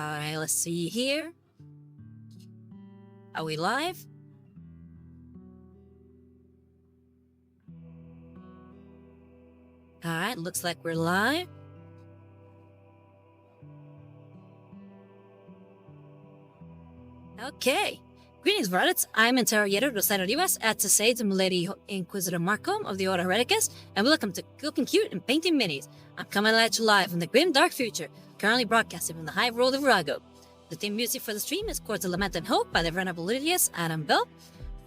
Alright, let's see here. Are we live? Alright, looks like we're live. Okay. Greetings, Varlets. I'm Interrogator of the side of the US at the Milady Inquisitor Marcom of the Order Hereticus, and welcome to Cooking Cute and Painting Minis. I'm coming at you live from the grim dark future, currently broadcasting from the high road of Rago. The theme music for the stream is Chords of Lament and Hope by the Venerable Lydius Adam Bell.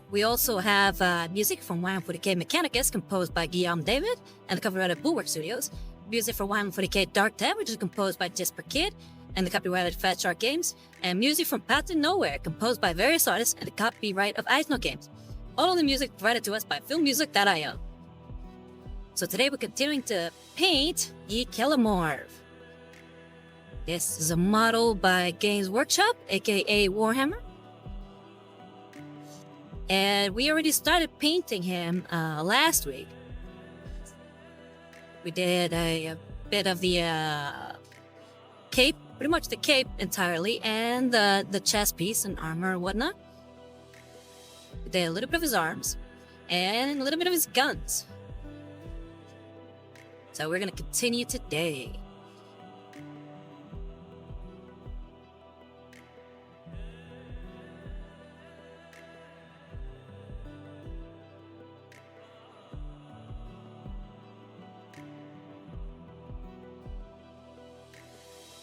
We also have music from Warhammer 40k Mechanicus, composed by Guillaume David, and the copyrighted Bulwark Studios. Music for Warhammer 40k Darktide, which is composed by Jesper Kyd, and the copyrighted Fat Shark Games, and music from Path to Nowhere, composed by various artists, and the copyright of Eisno Games. All of the music provided to us by filmmusic.io. So today we're continuing to paint the Kelermorph. This is a model by Games Workshop, aka Warhammer. And we already started painting him last week. We did a bit of the cape, pretty much the cape entirely, and the chest piece and armor and whatnot. We did a little bit of his arms, and a little bit of his guns. So we're gonna continue today.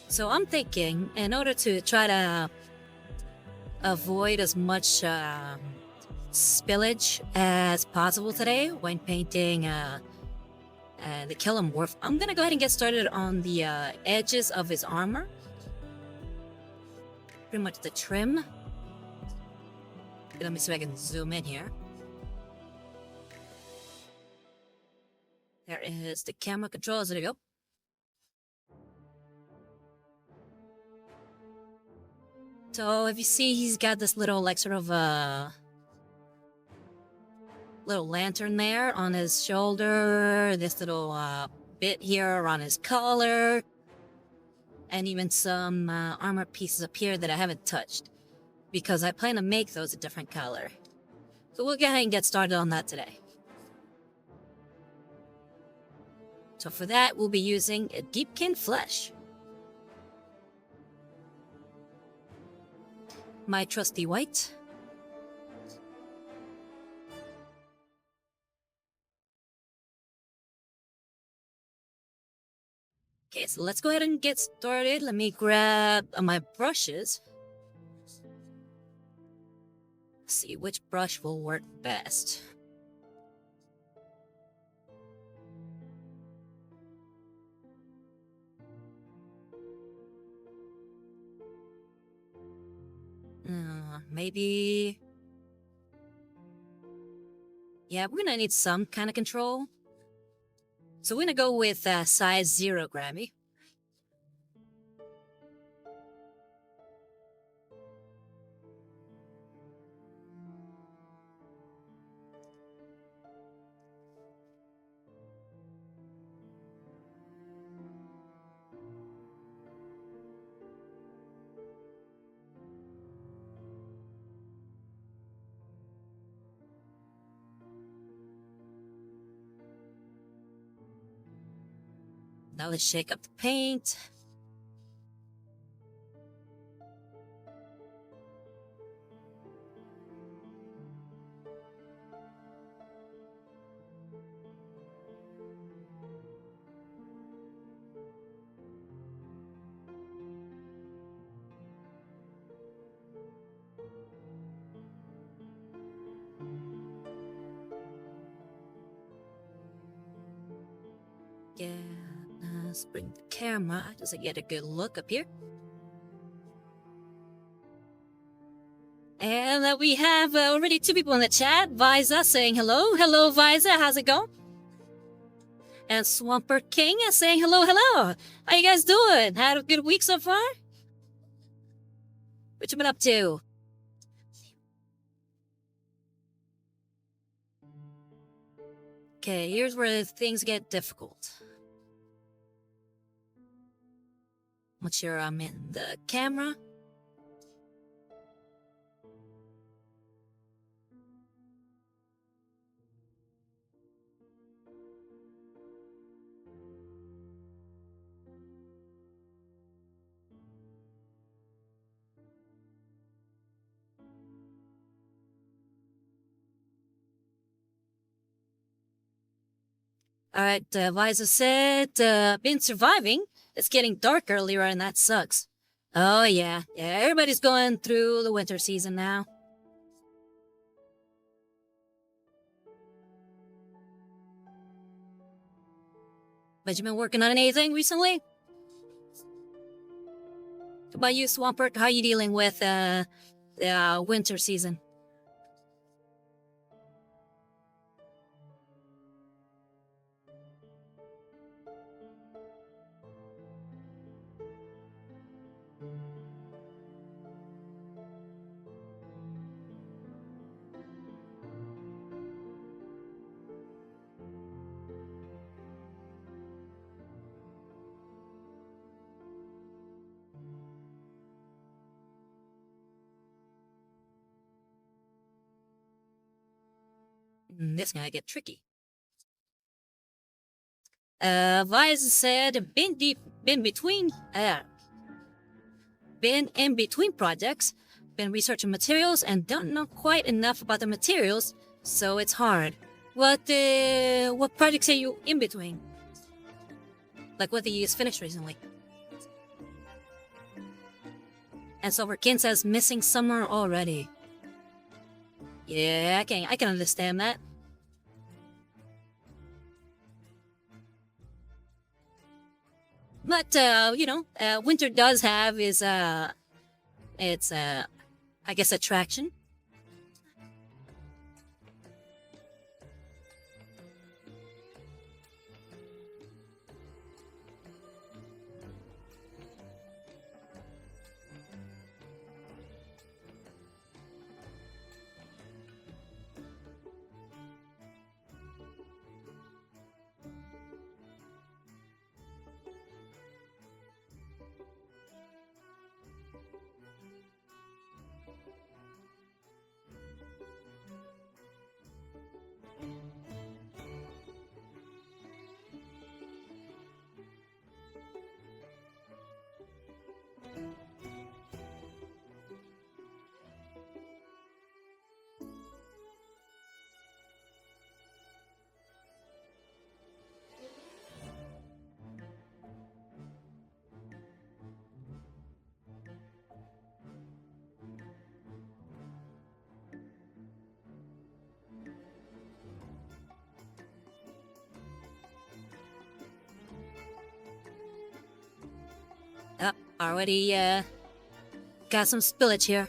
So I'm thinking, in order to try to avoid as much spillage as possible today when painting the Kelermorph, I'm gonna go ahead and get started on the edges of his armor. Pretty much the trim. Let me see if I can zoom in here. There is the camera controls. There we go. So if you see, he's got this little, like, sort of little lantern there on his shoulder, this little bit here around his collar, and even some armor pieces up here that I haven't touched, because I plan to make those a different color. So we'll go ahead and get started on that today. So for that, we'll be using a Deepkin Flesh. My trusty white. Okay, so let's go ahead and get started. Let me grab my brushes. Let's see which brush will work best. Maybe... Yeah, we're gonna need some kind of control. So we're gonna go with size 0 Grammy. Now let's shake up the paint. Yeah. Let's bring the camera just to get a good look up here. And we have already 2 people in the chat. Viza saying hello. Hello, Viza. How's it going? And Swamper King is saying hello, hello. How you guys doing? Had a good week so far? What you been up to? Okay, here's where things get difficult. Make sure I'm in the camera. Alright, Liza said, been surviving. It's getting dark earlier and that sucks. Oh yeah, everybody's going through the winter season now. But you been working on anything recently? What about you, Swampert? How you dealing with, the winter season? This gonna get tricky. Vice said, been in between projects, been researching materials and don't know quite enough about the materials, so it's hard. What projects are you in between? Like what you just finished recently? And Silverkin says, missing summer already. Yeah, I can understand that. But, winter does have its, I guess, attraction. Already, got some spillage here.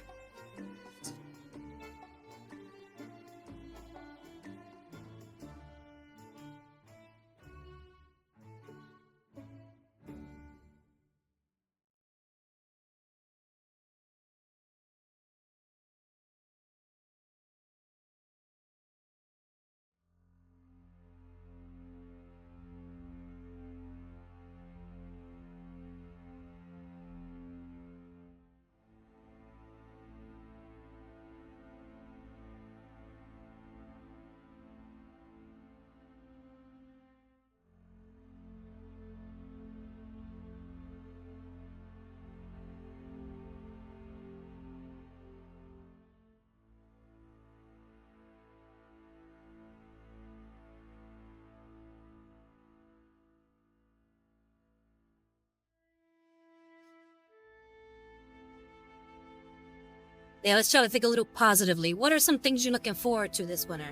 Yeah, let's try to think a little positively. What are some things you're looking forward to this winter?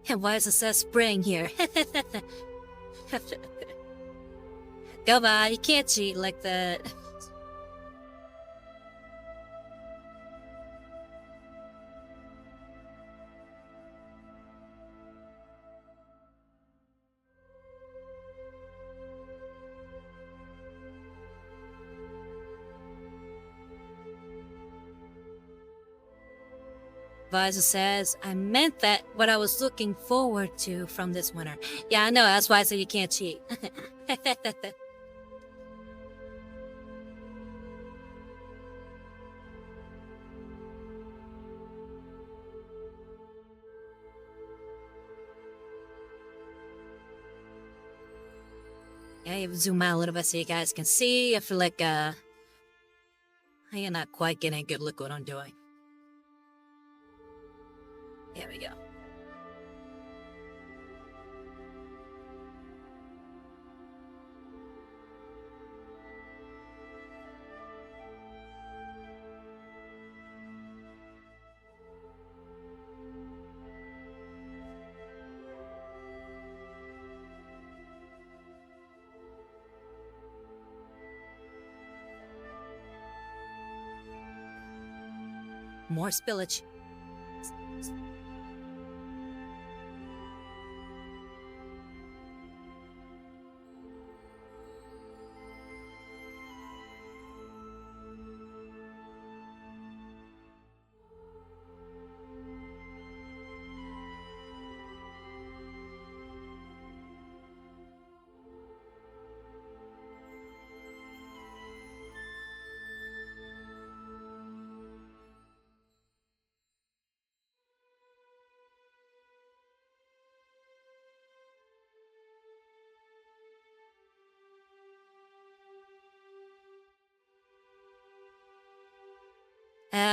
And why does it say spring here? Go by, you can't cheat like that. Visor says, I meant that what I was looking forward to from this winter. Yeah, I know, that's why I said you can't cheat. Yeah, you zoom out a little bit so you guys can see. I feel like, you're not quite getting a good look at what I'm doing. There we go. More spillage.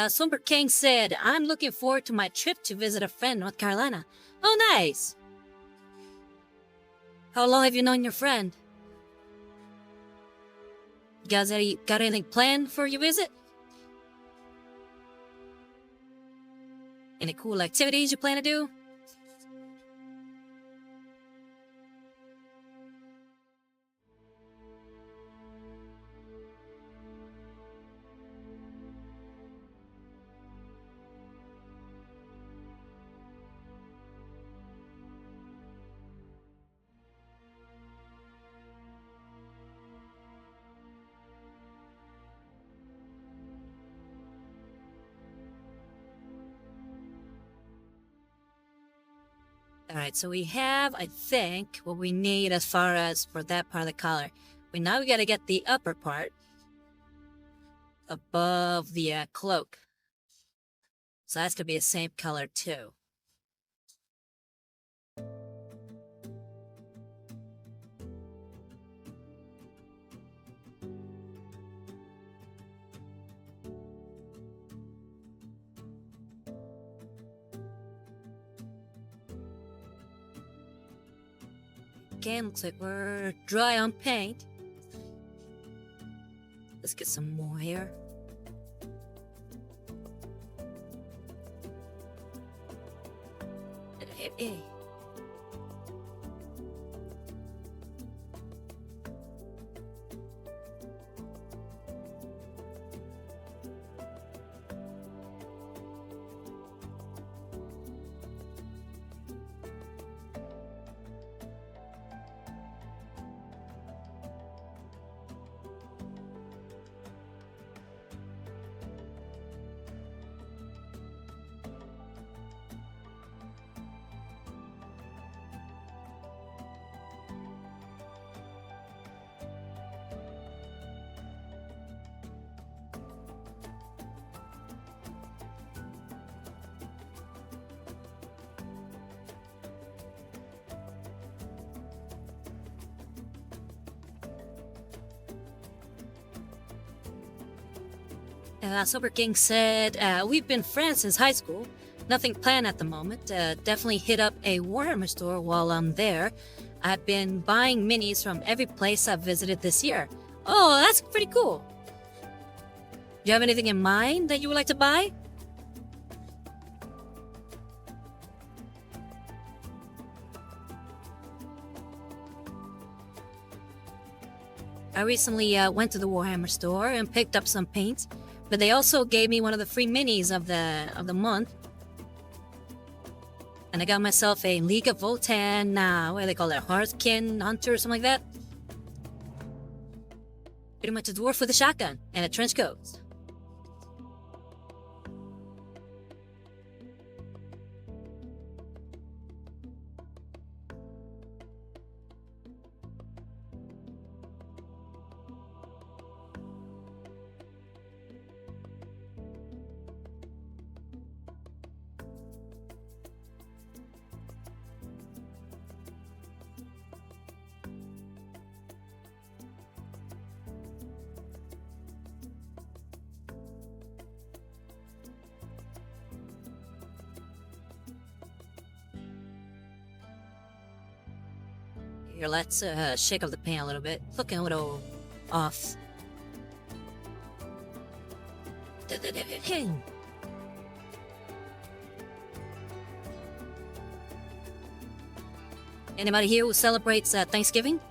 Somber King said, I'm looking forward to my trip to visit a friend in North Carolina. Oh, nice! How long have you known your friend? You guys got anything planned for your visit? Any cool activities you plan to do? Alright, so we have, I think, what we need as far as for that part of the collar. We gotta get the upper part above the cloak. So that's gonna be the same color too. Again, looks like we're dry on paint. Let's get some more here. Hey. Sober King said, we've been friends since high school. Nothing planned at the moment. Definitely hit up a Warhammer store while I'm there. I've been buying minis from every place I've visited this year. Oh, that's pretty cool. Do you have anything in mind that you would like to buy? I recently went to the Warhammer store and picked up some paints, but they also gave me one of the free minis of the month. And I got myself a League of Votan, what do they call it, Hearthkin Hunter or something like that. Pretty much a dwarf with a shotgun and a trench coat. Here, let's shake up the paint a little bit. Looking a little off. Anybody here who celebrates Thanksgiving?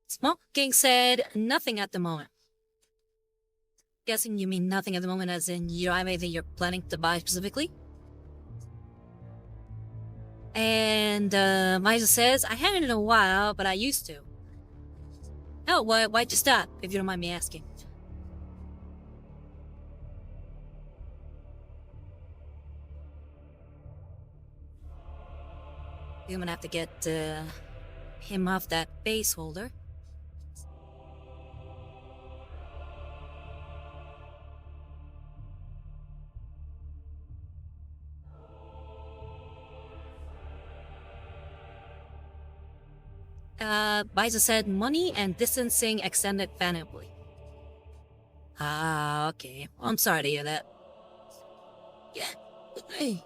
Smoking said nothing at the moment. Guessing you mean nothing at the moment as in you don't have anything you're planning to buy specifically? And Misa says, I haven't in a while, but I used to. Oh, why'd you stop, if you don't mind me asking? I'm gonna have to get him off that base holder. Biza said money and distancing extended family. Ah, okay. I'm sorry to hear that. Yeah. Hey.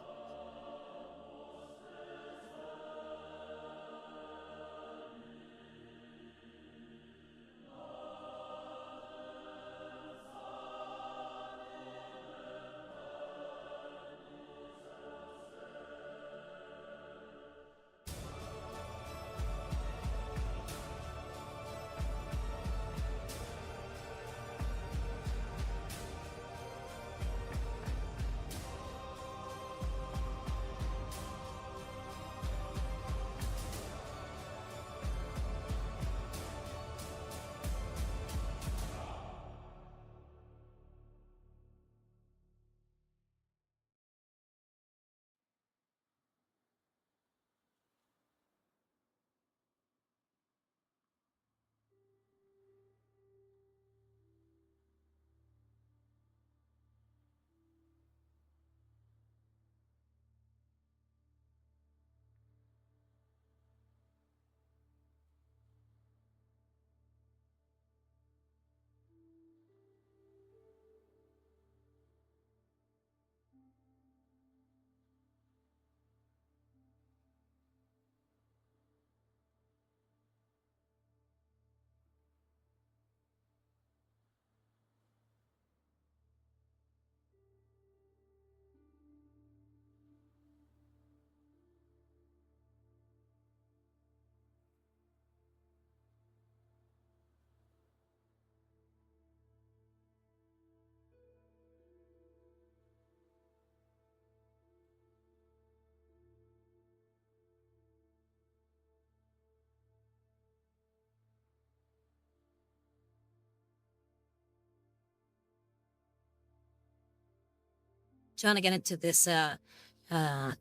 Trying to get into this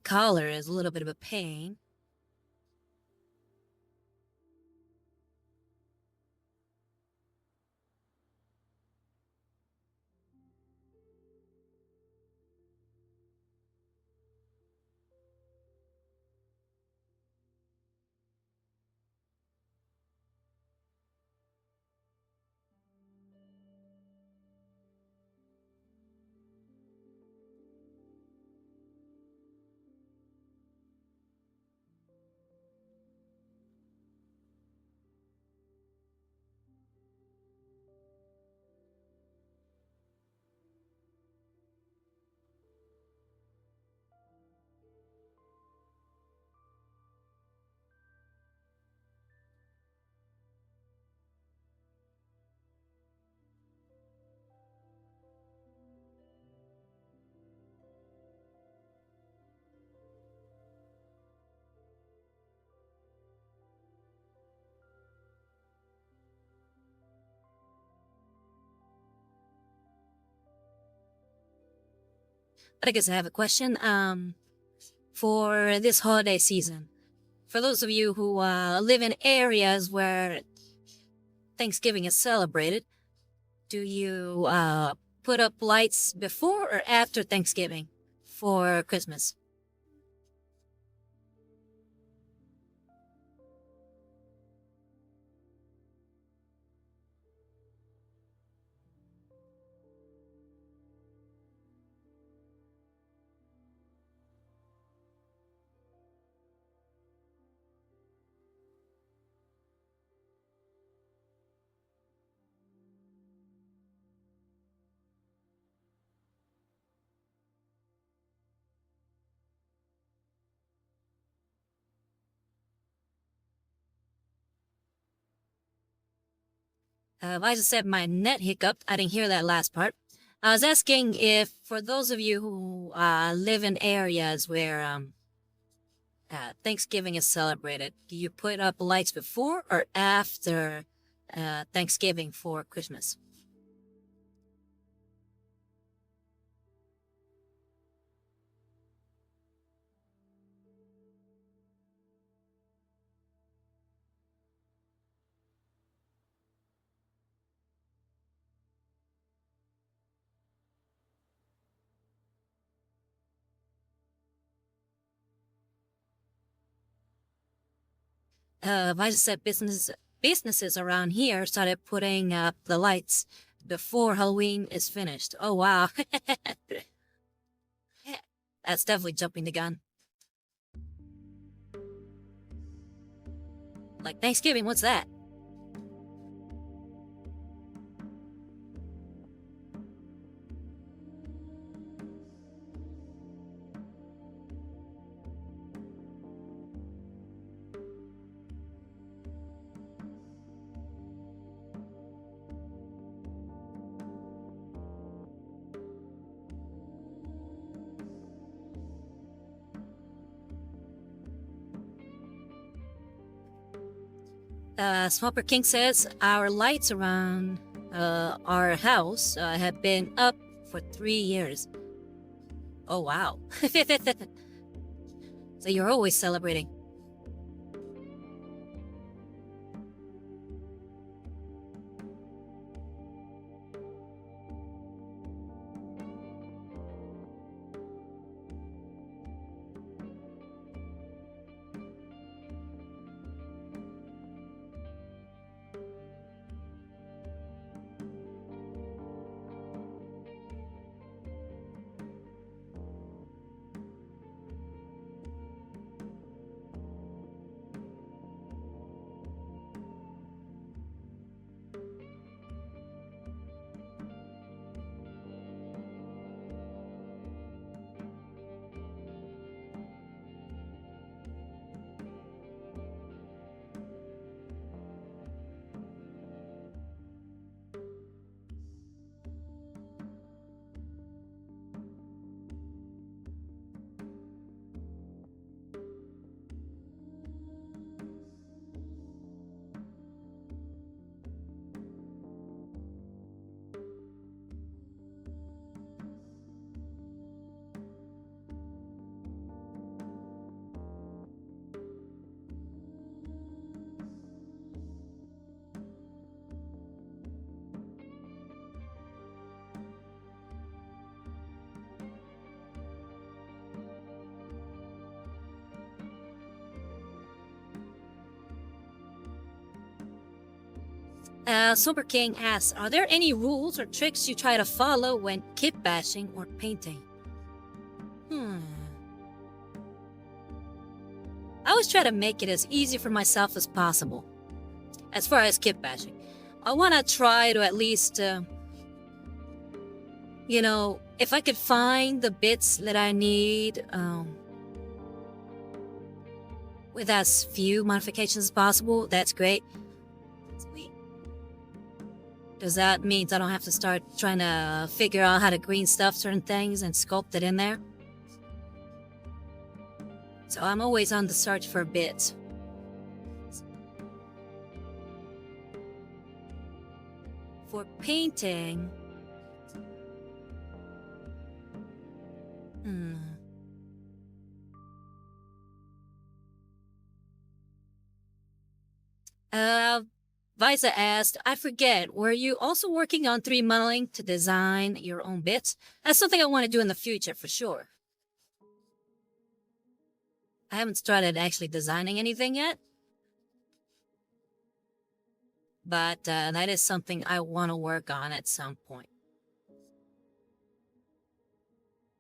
collar is a little bit of a pain. I guess I have a question. For this holiday season, for those of you who live in areas where Thanksgiving is celebrated, do you put up lights before or after Thanksgiving for Christmas? I just said my net hiccuped. I didn't hear that last part. I was asking if, for those of you who live in areas where Thanksgiving is celebrated, do you put up lights before or after Thanksgiving for Christmas? I just said businesses around here started putting up the lights before Halloween is finished. Oh wow, that's definitely jumping the gun. Like Thanksgiving, what's that? Swamper King says our lights around our house have been up for 3 years. Oh wow. So you're always celebrating. Super King asks, are there any rules or tricks you try to follow when kit bashing or painting? I always try to make it as easy for myself as possible. As far as kit bashing, I want to try to at least, if I could find the bits that I need, with as few modifications as possible, that's great. Sweet. Because that means I don't have to start trying to figure out how to green stuff certain things and sculpt it in there. So I'm always on the search for bits. For painting, Visa asked, I forget, were you also working on 3D modeling to design your own bits? That's something I want to do in the future, for sure. I haven't started actually designing anything yet. But that is something I want to work on at some point.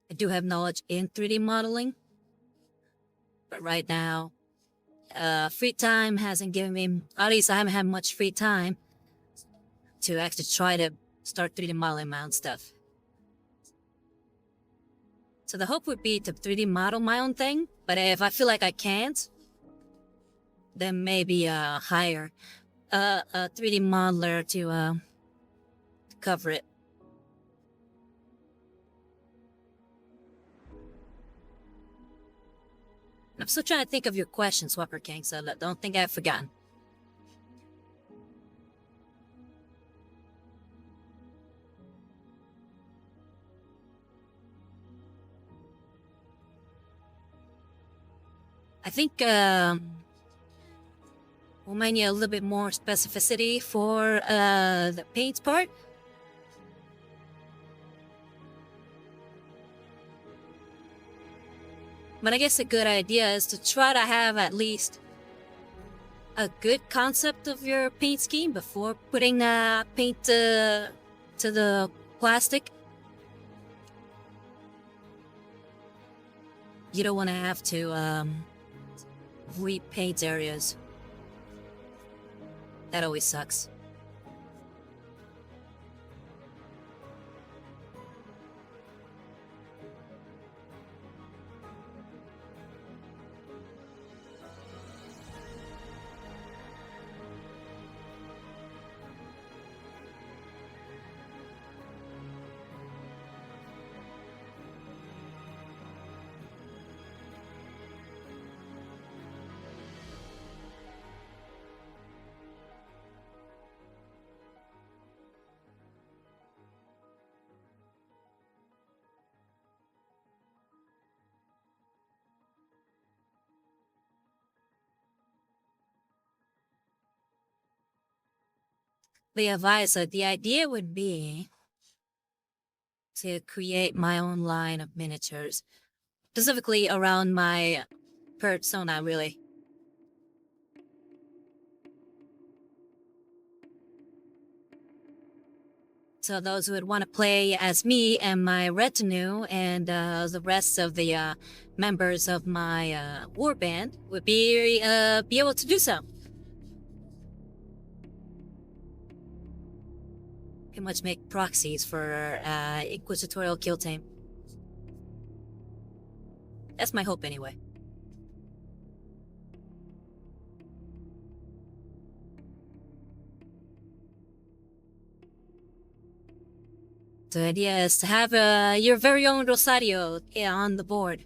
I do have knowledge in 3D modeling. But right now, free time hasn't given me, at least I haven't had much free time to actually try to start 3D modeling my own stuff. So the hope would be to 3D model my own thing, but if I feel like I can't, then maybe hire a 3D modeler to cover it. I'm still trying to think of your question, Swapper King, so don't think I've forgotten. I think we might need a little bit more specificity for the paint part. But I guess a good idea is to try to have at least a good concept of your paint scheme before putting the paint to the plastic. You don't want to have to repaint areas. That always sucks. The advisor, the idea would be to create my own line of miniatures, specifically around my persona, really. So those who would want to play as me and my retinue and the rest of the members of my warband would be able to do so. Pretty much make proxies for Inquisitorial Kill Team. That's my hope anyway. The idea is to have your very own Rosario on the board.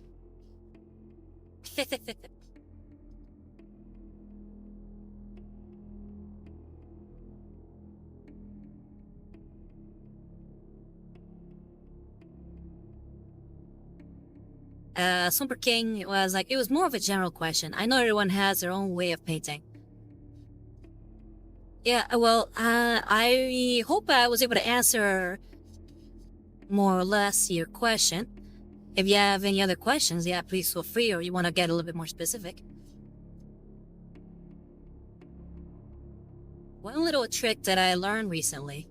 Super King was like, it was more of a general question. I know everyone has their own way of painting. Yeah, well, I hope I was able to answer more or less your question. If you have any other questions, yeah, please feel free, or you want to get a little bit more specific. One little trick that I learned recently,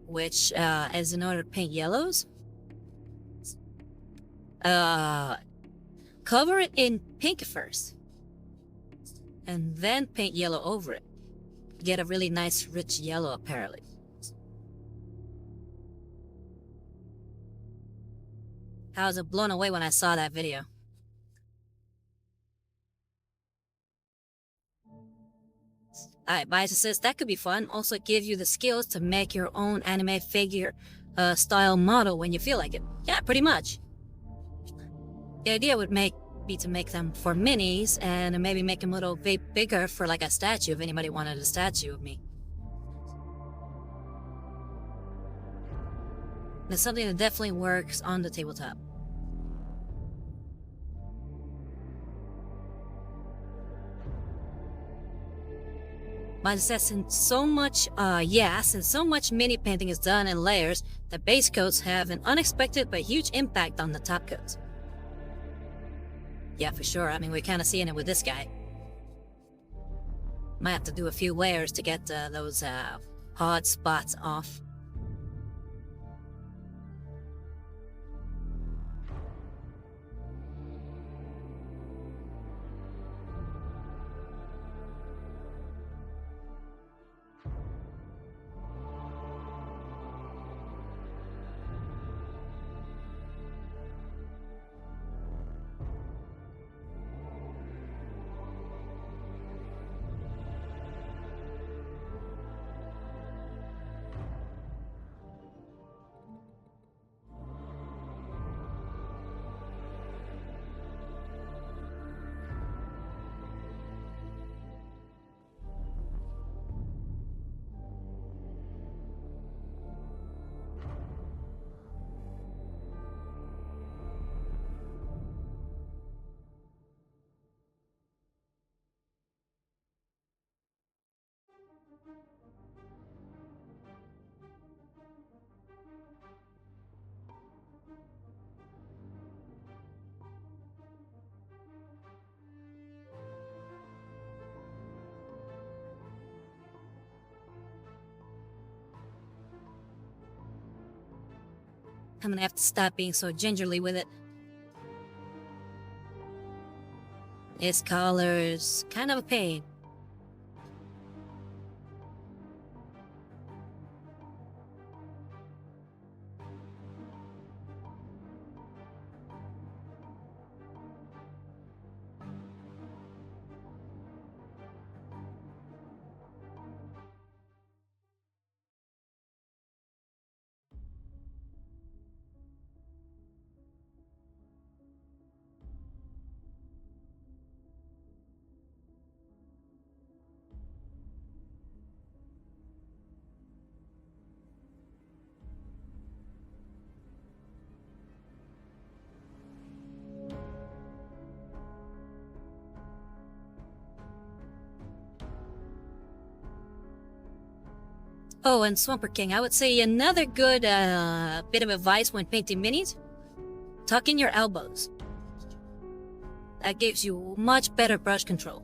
which is in order to paint yellows, cover it in pink first, and then paint yellow over it. Get a really nice rich yellow, apparently. I was blown away when I saw that video. Alright, Bias says that could be fun. Also give you the skills to make your own anime figure style model when you feel like it. Yeah, pretty much. The idea would be to make them for minis and maybe make them a little bit bigger for like a statue if anybody wanted a statue of me. It's something that definitely works on the tabletop. But since so much mini painting is done in layers, the base coats have an unexpected but huge impact on the top coats. Yeah, for sure. I mean, we're kind of seeing it with this guy. Might have to do a few layers to get those hard spots off. I'm gonna have to stop being so gingerly with it. This collar's kind of a pain. Oh, and Swamper King, I would say another good bit of advice when painting minis: tuck in your elbows. That gives you much better brush control.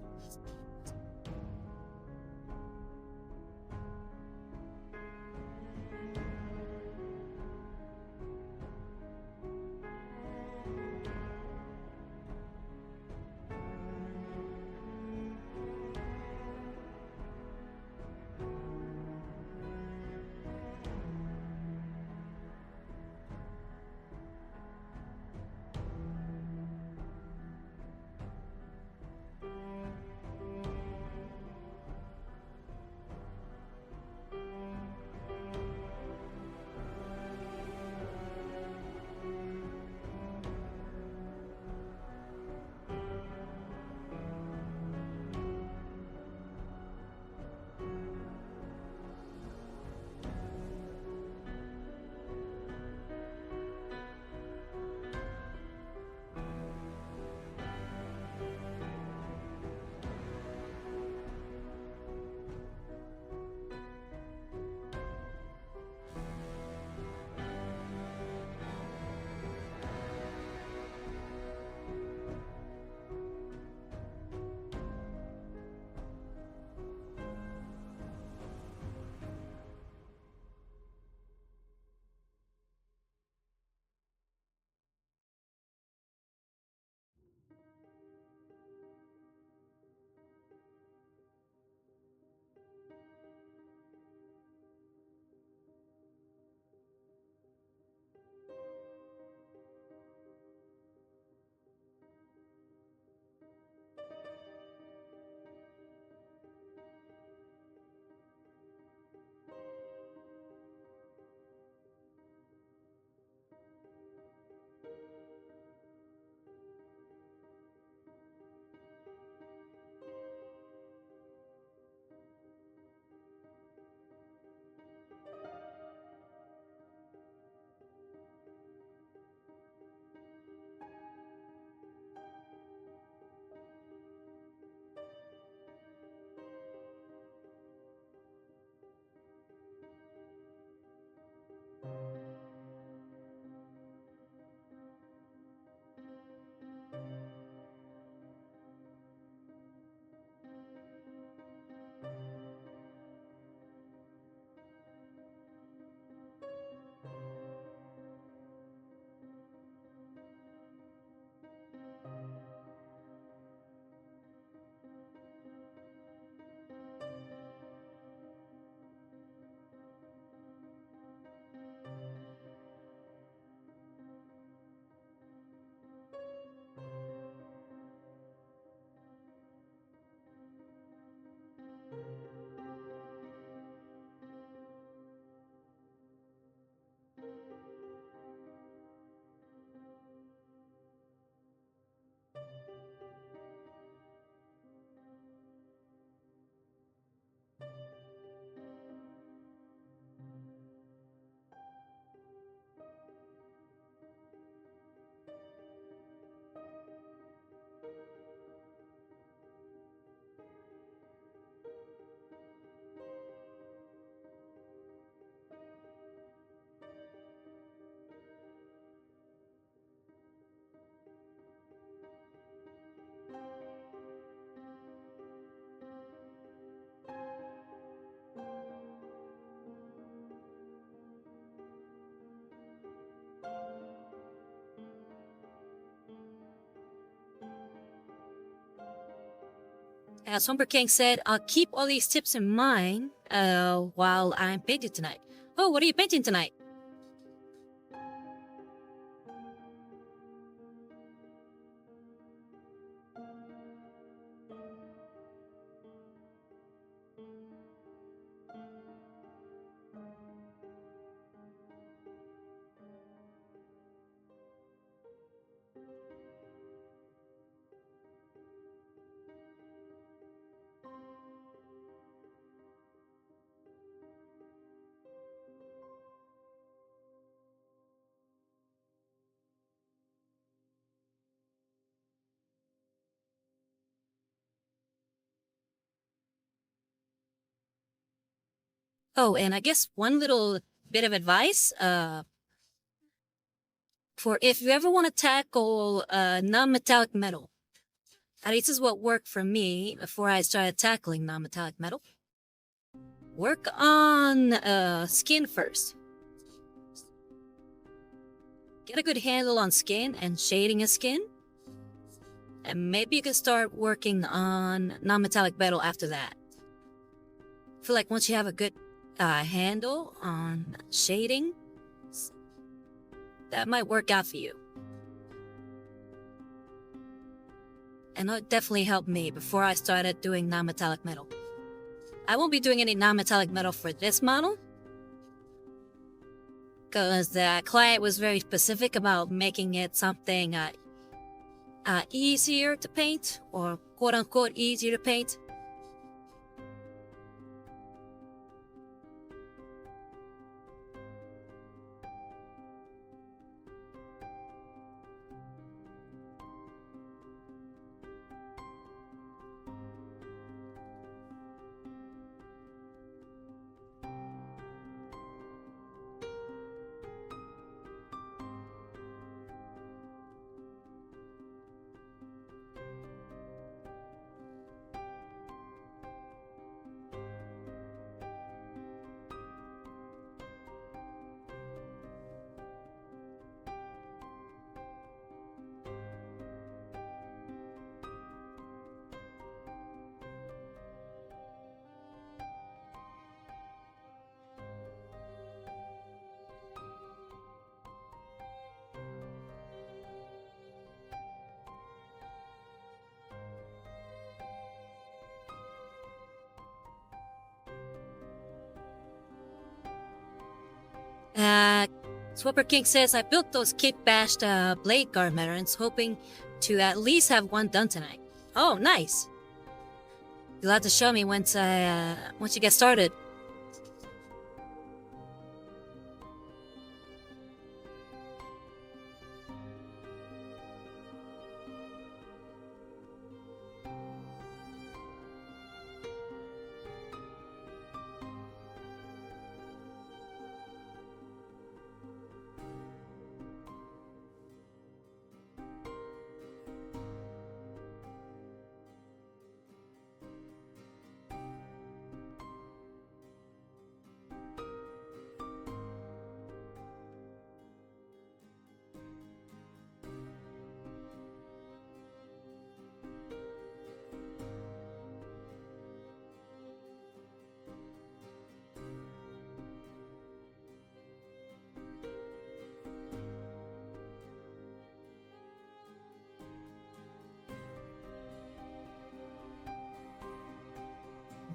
As Humber King said, I'll keep all these tips in mind while I'm painting tonight. Oh, what are you painting tonight? Oh, and I guess one little bit of advice, for if you ever want to tackle non-metallic metal, at least is what worked for me before I started tackling non-metallic metal. Work on skin first. Get a good handle on skin and shading of skin. And maybe you can start working on non-metallic metal after that. I feel like once you have a good handle on shading, that might work out for you. And it definitely helped me before I started doing non-metallic metal. I won't be doing any non-metallic metal for this model, because the client was very specific about making it something easier to paint, or quote-unquote easier to paint. Swapper King says, I built those kit-bashed blade guard veterans, hoping to at least have one done tonight. Oh, nice. You'll have to show me once you get started.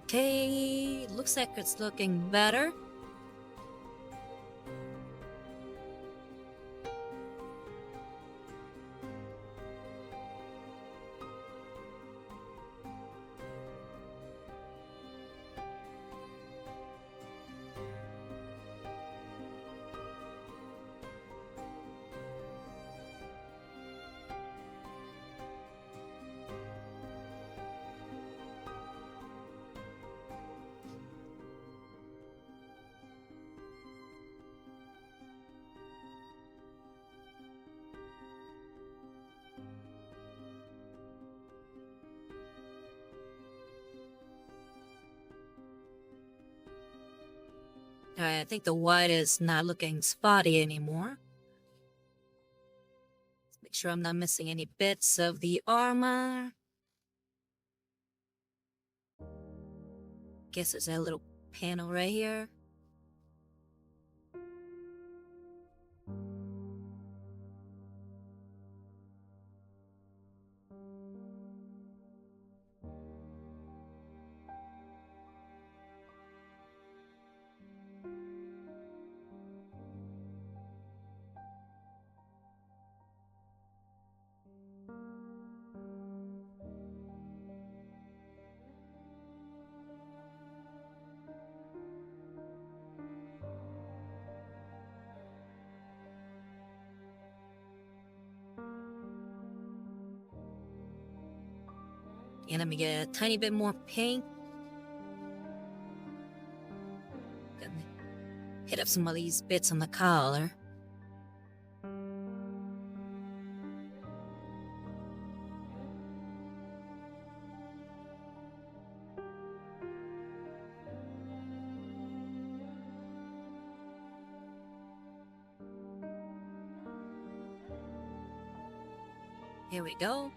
Okay, looks like it's looking better. Alright, I think the white is not looking spotty anymore. Make sure I'm not missing any bits of the armor. guess there's a little panel right here. And let me get a tiny bit more paint. Hit up some of these bits on the collar. Here we go.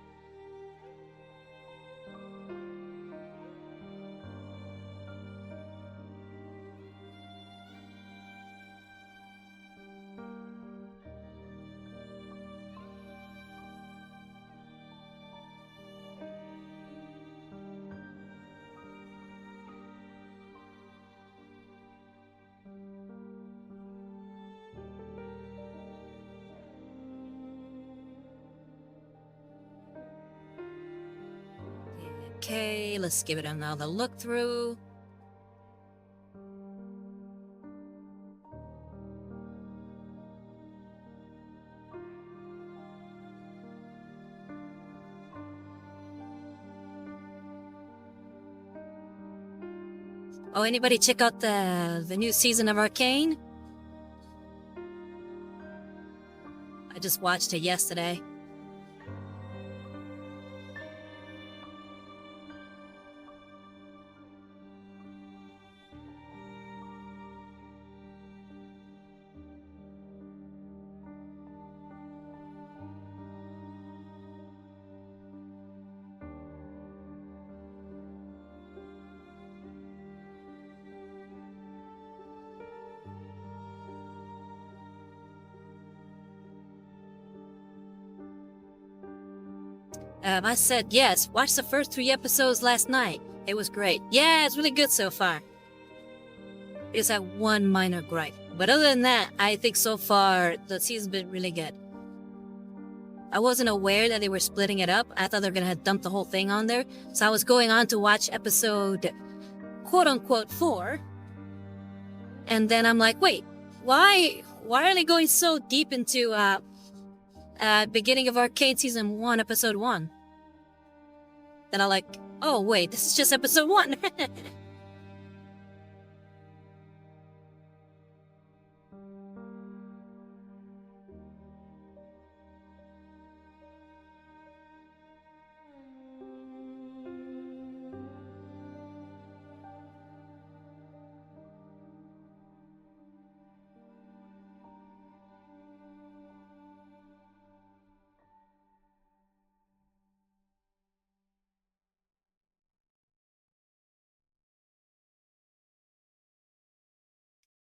Okay, let's give it another look through. Oh, anybody check out the new season of Arcane? I just watched it yesterday. I said yes. Watched the first 3 episodes last night. It was great. Yeah, it's really good so far. There's that one minor gripe. But other than that, I think so far the season's been really good. I wasn't aware that they were splitting it up. I thought they were gonna dump the whole thing on there. So I was going on to watch episode quote-unquote 4. And then I'm like, wait, why are they going so deep into beginning of Arcane Season 1, Episode 1? Then I'm like, oh wait, this is just Episode 1.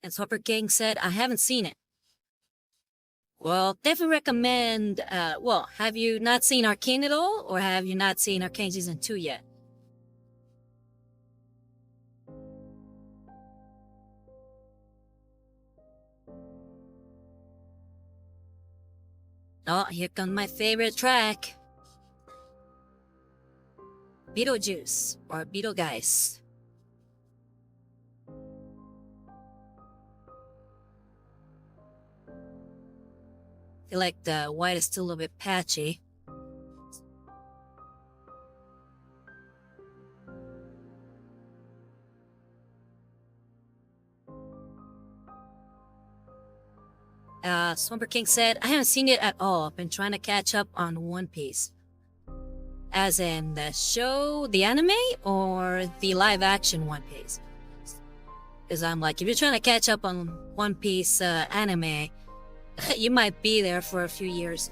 And Swapper Gang said, I haven't seen it. Well, definitely recommend, well, have you not seen Arcane at all? Or have you not seen Arcane Season 2 yet? Oh, here comes my favorite track. Beetlejuice, or Beetlegeist. I feel like the white is still a little bit patchy. Swamper King said, I haven't seen it at all. I've been trying to catch up on One Piece. As in the show, the anime, or the live action One Piece? Because I'm like, if you're trying to catch up on One Piece anime, you might be there for a few years.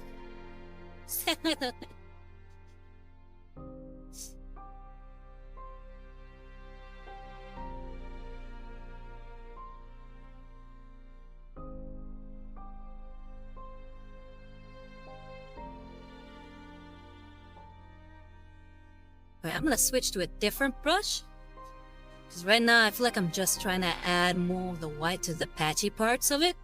Okay, I'm gonna switch to a different brush. Because right now I feel like I'm just trying to add more of the white to the patchy parts of it.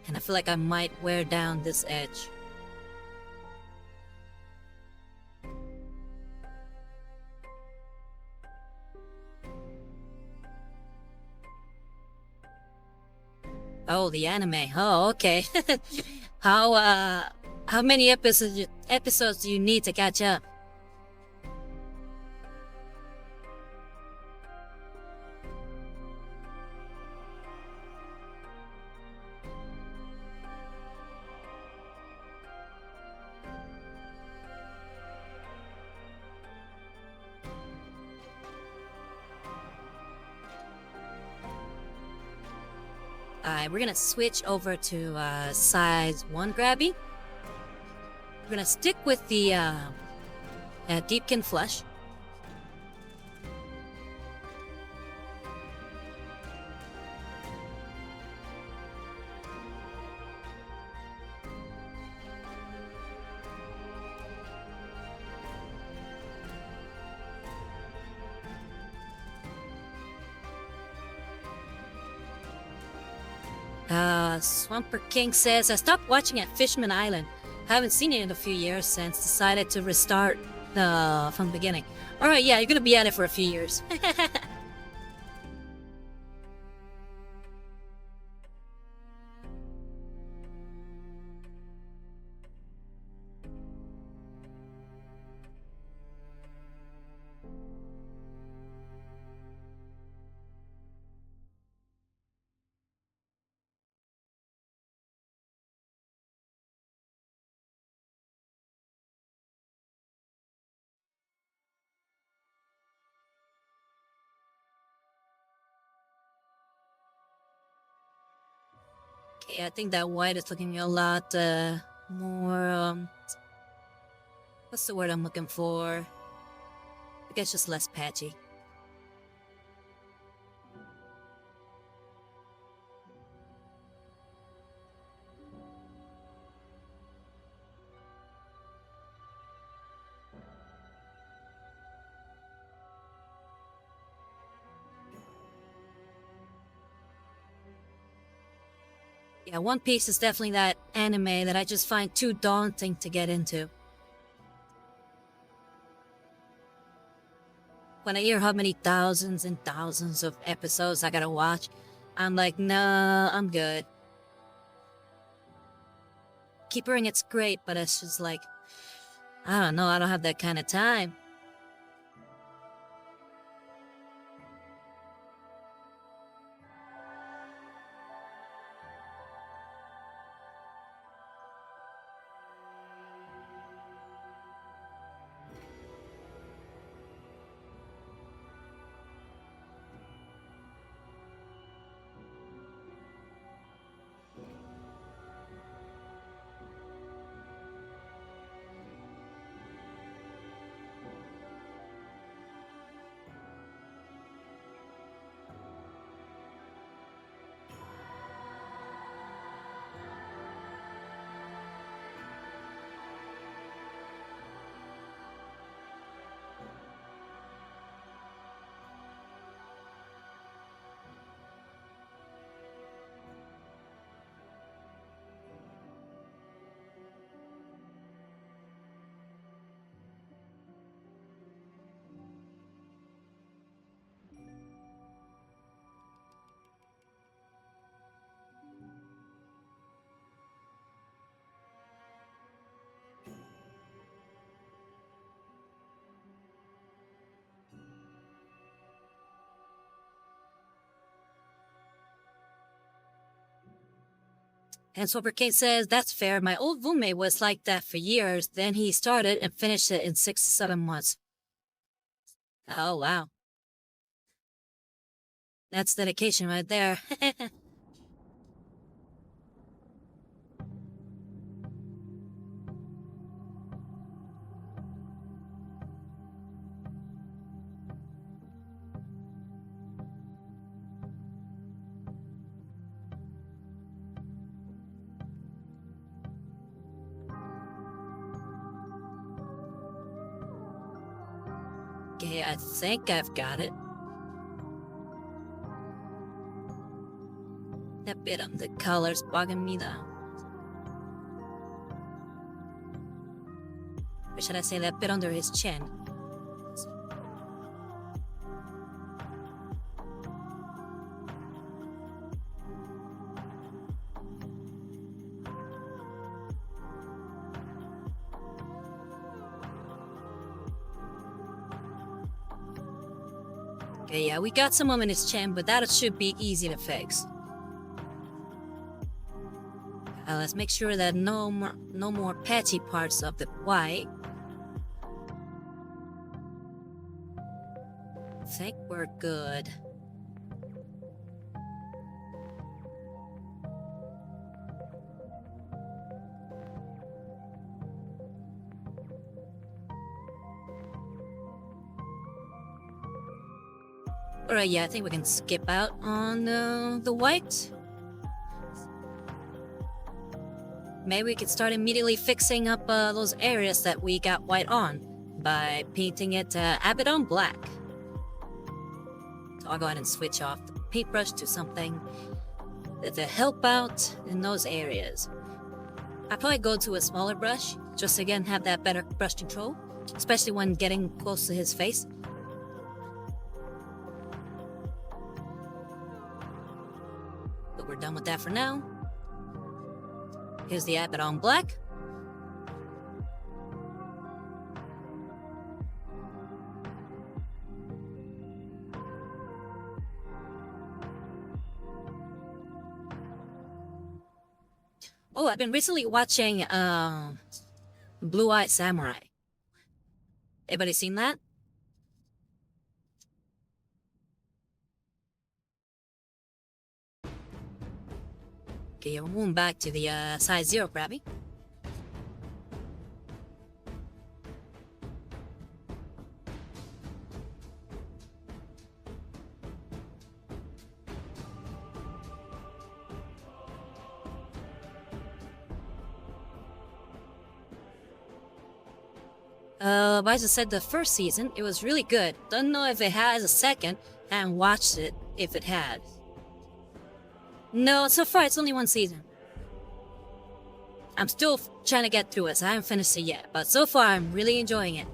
And I feel like I might wear down this edge. Oh, the anime. Oh, okay. How many episodes do you need to catch up? We're gonna switch over to size 1 grabby. We're gonna stick with the Deepkin Flush. Swamper King says, I stopped watching at Fishman Island. Haven't seen it in a few years since decided to restart from the beginning. Alright, yeah, you're gonna be at it for a few years. Okay, I think that white is looking a lot more, what's the word I'm looking for? I guess just less patchy. Yeah, One Piece is definitely that anime that I just find too daunting to get into. When I hear how many thousands and thousands of episodes I gotta watch, I'm like, nah, I'm good. Keepering it's great, but it's just like, I don't know, I don't have that kind of time. And Swapper says, that's fair. My old roommate was like that for years. Then he started and finished it in 6 to 7 months. Oh, wow. That's dedication right there. Okay, I think I've got it. That bit of the color's bugging me though. Or should I say that bit under his chin? Okay, yeah, we got some in his chin, but that should be easy to fix. Let's make sure that no more patchy parts of the white. I think we're good. Alright, yeah, I think we can skip out on the white. Maybe we could start immediately fixing up those areas that we got white on by painting it Abaddon black. So I'll go ahead and switch off the paintbrush to something to help out in those areas. I'll probably go to a smaller brush, just again have that better brush control, especially when getting close to his face. But we're done with that for now. Here's the Abaddon black. Oh, I've been recently watching Blue-Eyed Samurai. Anybody seen that? Okay, we're moving back to the size 0 Krabby. I just said the first season, it was really good. Don't know if it has a second, and watched it if it had. No, so far it's only one season. I'm still trying to get through it, so I haven't finished it yet, but so far I'm really enjoying it.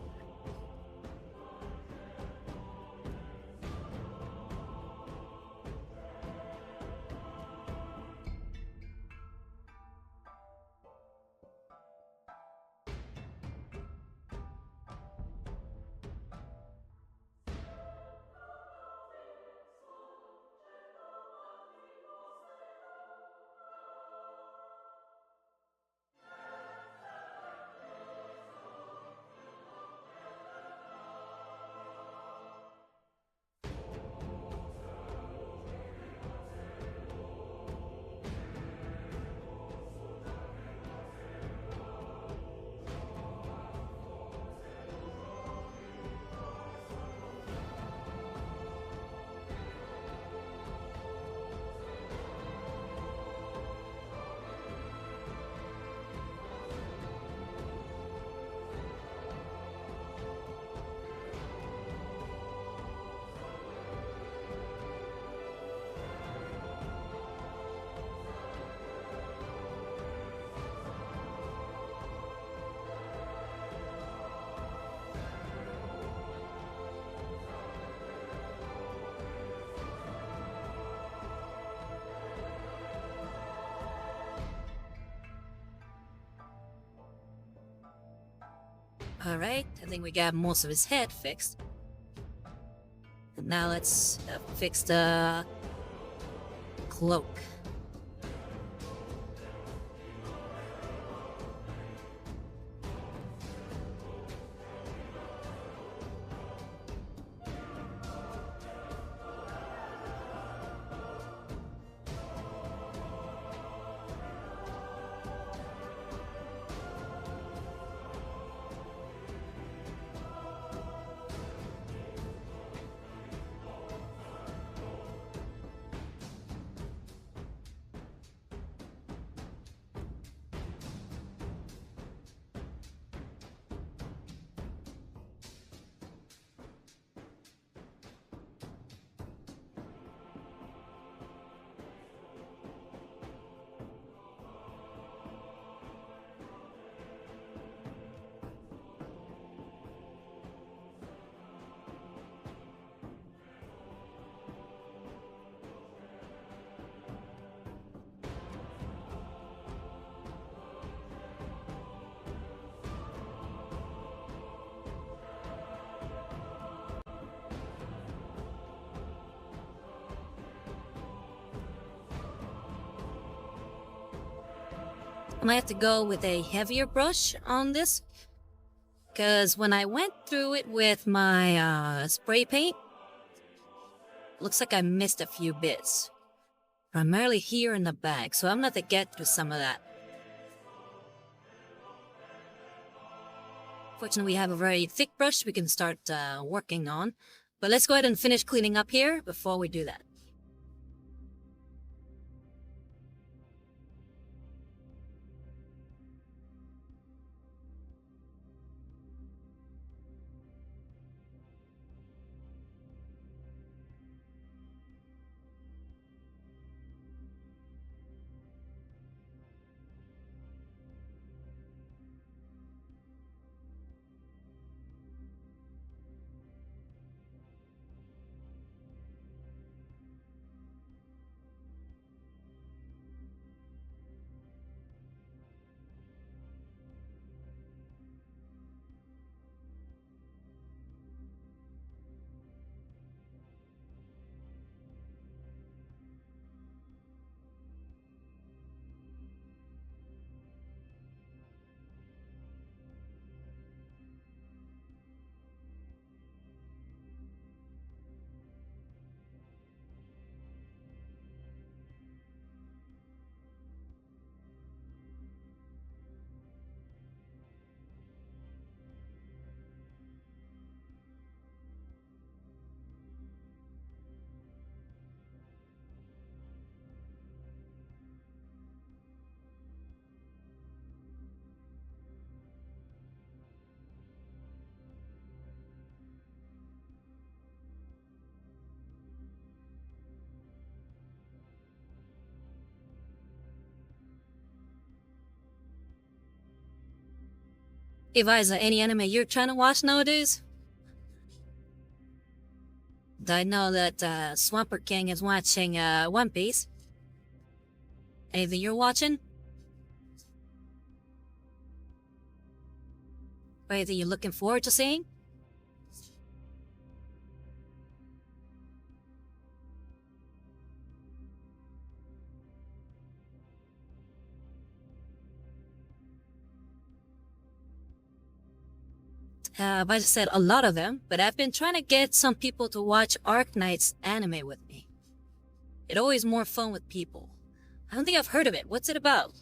Alright, I think we got most of his head fixed. And now let's fix the cloak. I might have to go with a heavier brush on this, because when I went through it with my spray paint, looks like I missed a few bits. Primarily here in the bag, so I'm gonna have to get through some of that. Fortunately, we have a very thick brush we can start working on. But let's go ahead and finish cleaning up here before we do that. Hey Viza, any anime you're trying to watch nowadays? I know that Swamper King is watching One Piece. Anything you're watching? Or anything you're looking forward to seeing? I just said a lot of them, but I've been trying to get some people to watch Arknight's anime with me. It's always more fun with people. I don't think I've heard of it. What's it about?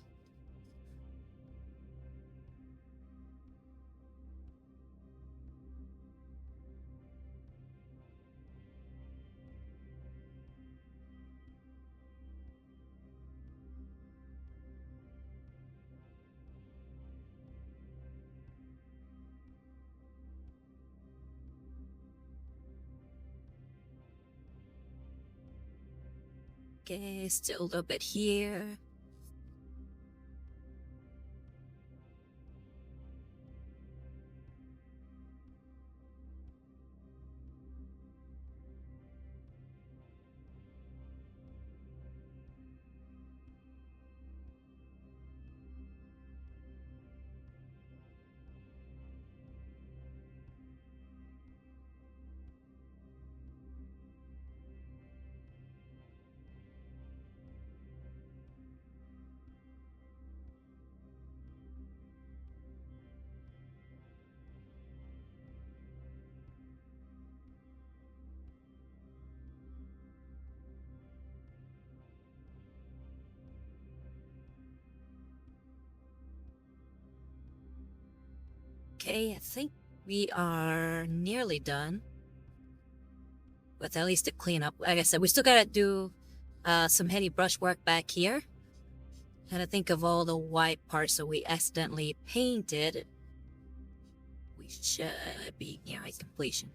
Okay, still a little bit here. Okay, I think we are nearly done with at least the cleanup. Like I said, we still gotta do some heavy brush work back here. Gotta think of all the white parts that we accidentally painted. We should be nearing completion.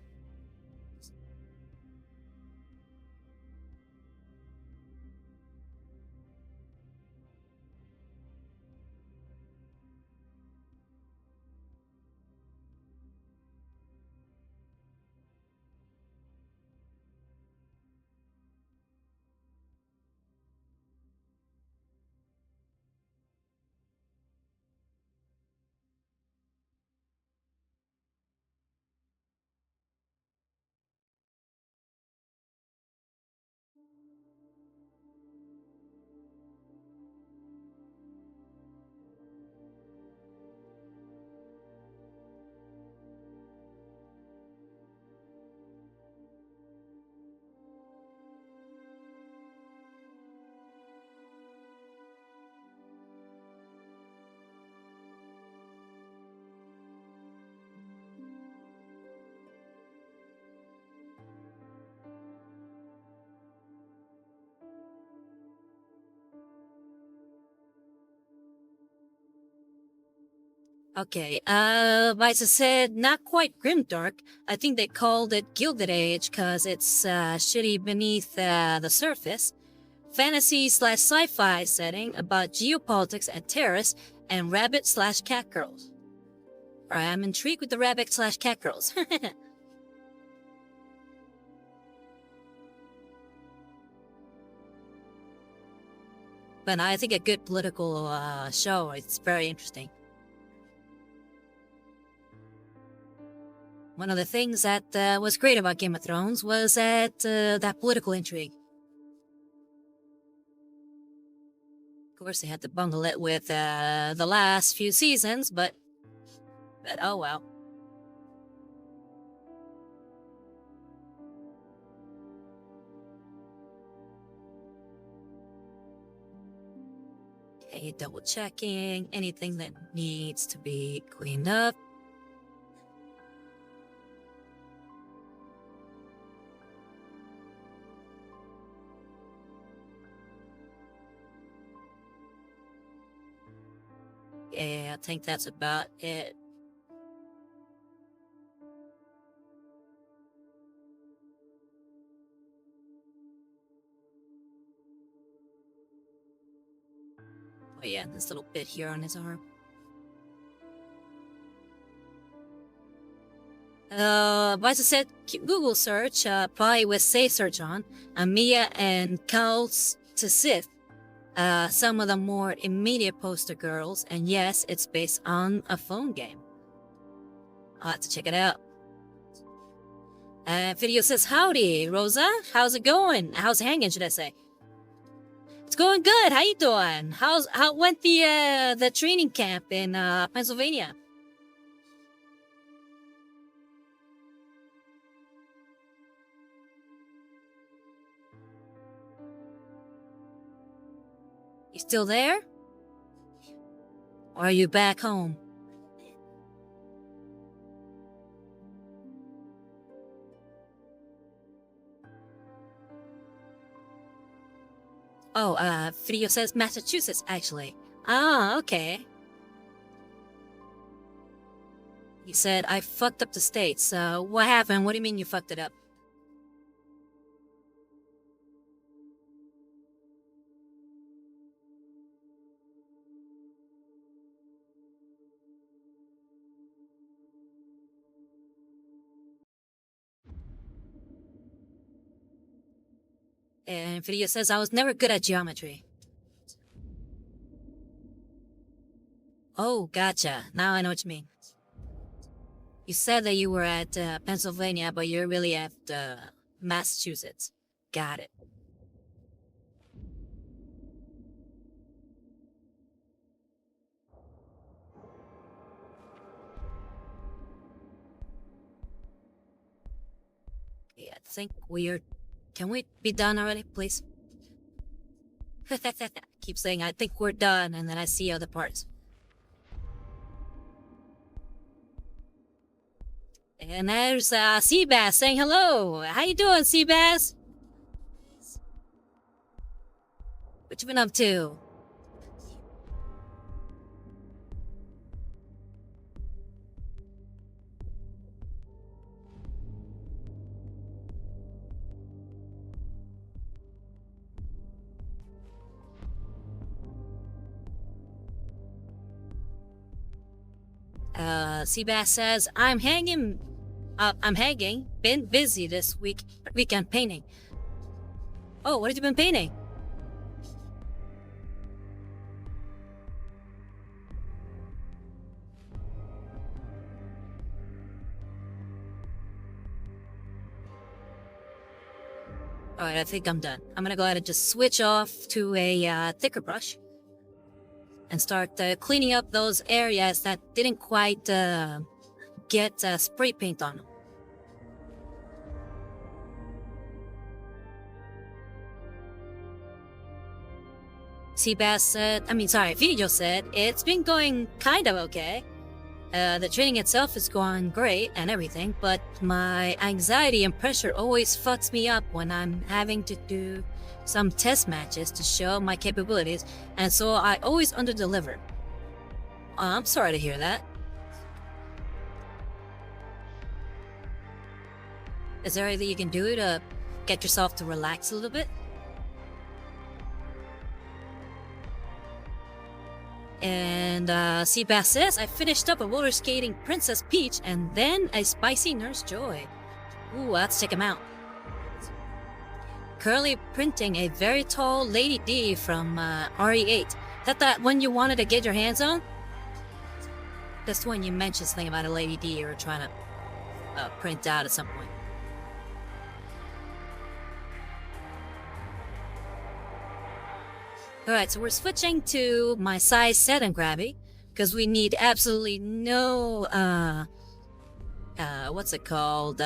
Okay, Visa said not quite grimdark. I think they called it Gilded Age because it's shitty beneath the surface. Fantasy slash sci-fi setting about geopolitics and terrorists and rabbit slash cat girls. Alright, I'm intrigued with the rabbit slash cat girls. But I think a good political show, it's very interesting. One of the things that was great about Game of Thrones was that political intrigue. Of course, they had to bungle it with the last few seasons, but oh well. Okay, double checking anything that needs to be cleaned up. Yeah, I think that's about it. Oh yeah, this little bit here on his arm. Visa said Google search, probably with safe search on, Mia and Cal's to Sith. Some of the more immediate poster girls, and yes, it's based on a phone game. I'll have to check it out. Video says, howdy, Rosa. How's it going? How's it hanging, should I say? It's going good. How you doing? How went the training camp in Pennsylvania? You still there? Or are you back home? Oh, video says Massachusetts, actually. Ah, okay. You said I fucked up the states. What happened? What do you mean you fucked it up? And video says I was never good at geometry. Oh, gotcha. Now I know what you mean. You said that you were at Pennsylvania, but you're really at Massachusetts. Got it. Okay, I think we're... Can we be done already, please? Keep saying I think we're done, and then I see other parts. And there's Seabass saying hello. How you doing, Seabass? What you been up to? Seabass says, I'm hanging. Been busy this weekend painting. Oh, what have you been painting? Alright, I think I'm done. I'm gonna go ahead and just switch off to a thicker brush and start cleaning up those areas that didn't quite get spray paint on them. Seabass said, Video said, it's been going kind of okay. The training itself is going great and everything, but my anxiety and pressure always fucks me up when I'm having to do some test matches to show my capabilities, and so I always underdeliver. I'm sorry to hear that. Is there anything you can do to get yourself to relax a little bit? And Seabass says, I finished up a roller skating Princess Peach and then a spicy Nurse Joy. Ooh, let's check him out. Currently printing a very tall Lady D from RE8. That one you wanted to get your hands on? That's the one you mentioned something about a Lady D you were trying to print out at some point. Alright, so we're switching to my size 7 Grabby, because we need absolutely no, what's it called,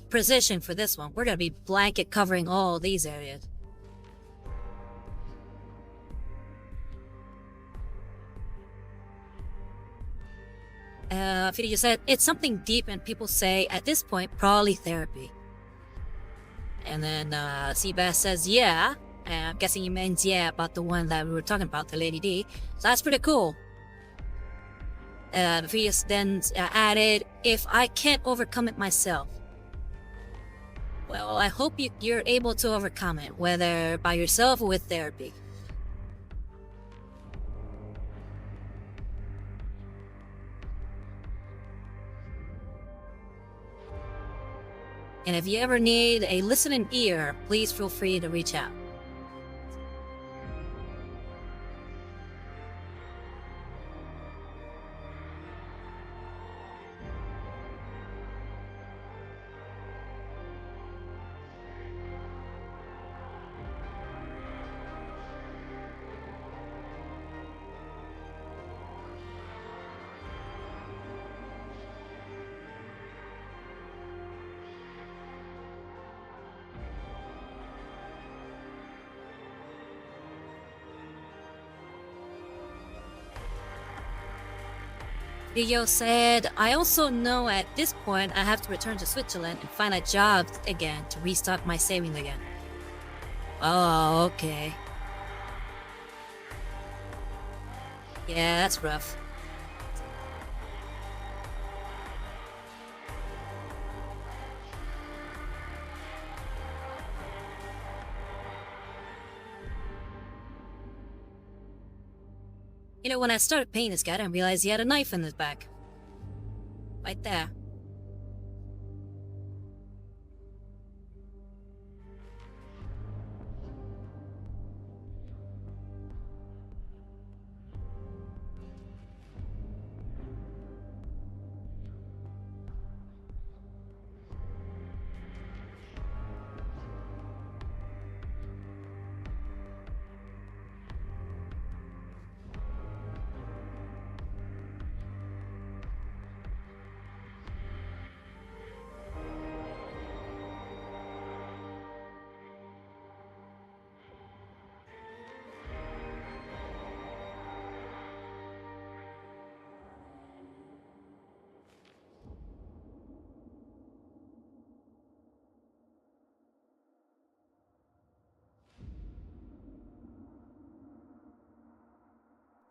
precision for this one. We're gonna be blanket covering all these areas. Fidi just said, it's something deep and people say, at this point, probably therapy. And then, Seabass says, yeah. I'm guessing he means yeah about the one that we were talking about, the Lady D. So that's pretty cool. Phineas then added, if I can't overcome it myself. Well, I hope you're able to overcome it, whether by yourself or with therapy. And if you ever need a listening ear, please feel free to reach out. Leo said, I also know at this point I have to return to Switzerland and find a job again to restock my savings again. Oh, okay. Yeah, that's rough. You know, when I started painting this guy, I didn't realize he had a knife in his back. Right there.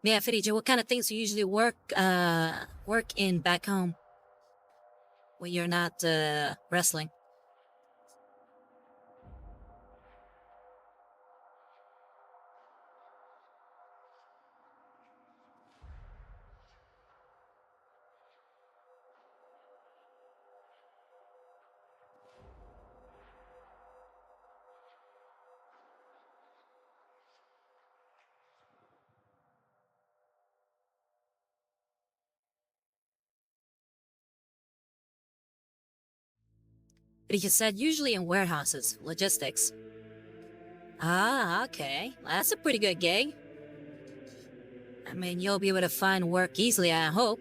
Yeah, Fidiji, what kind of things do you usually work in back home when you're not wrestling? Fidiji said usually in warehouses, logistics. Ah, okay. That's a pretty good gig. I mean, you'll be able to find work easily, I hope.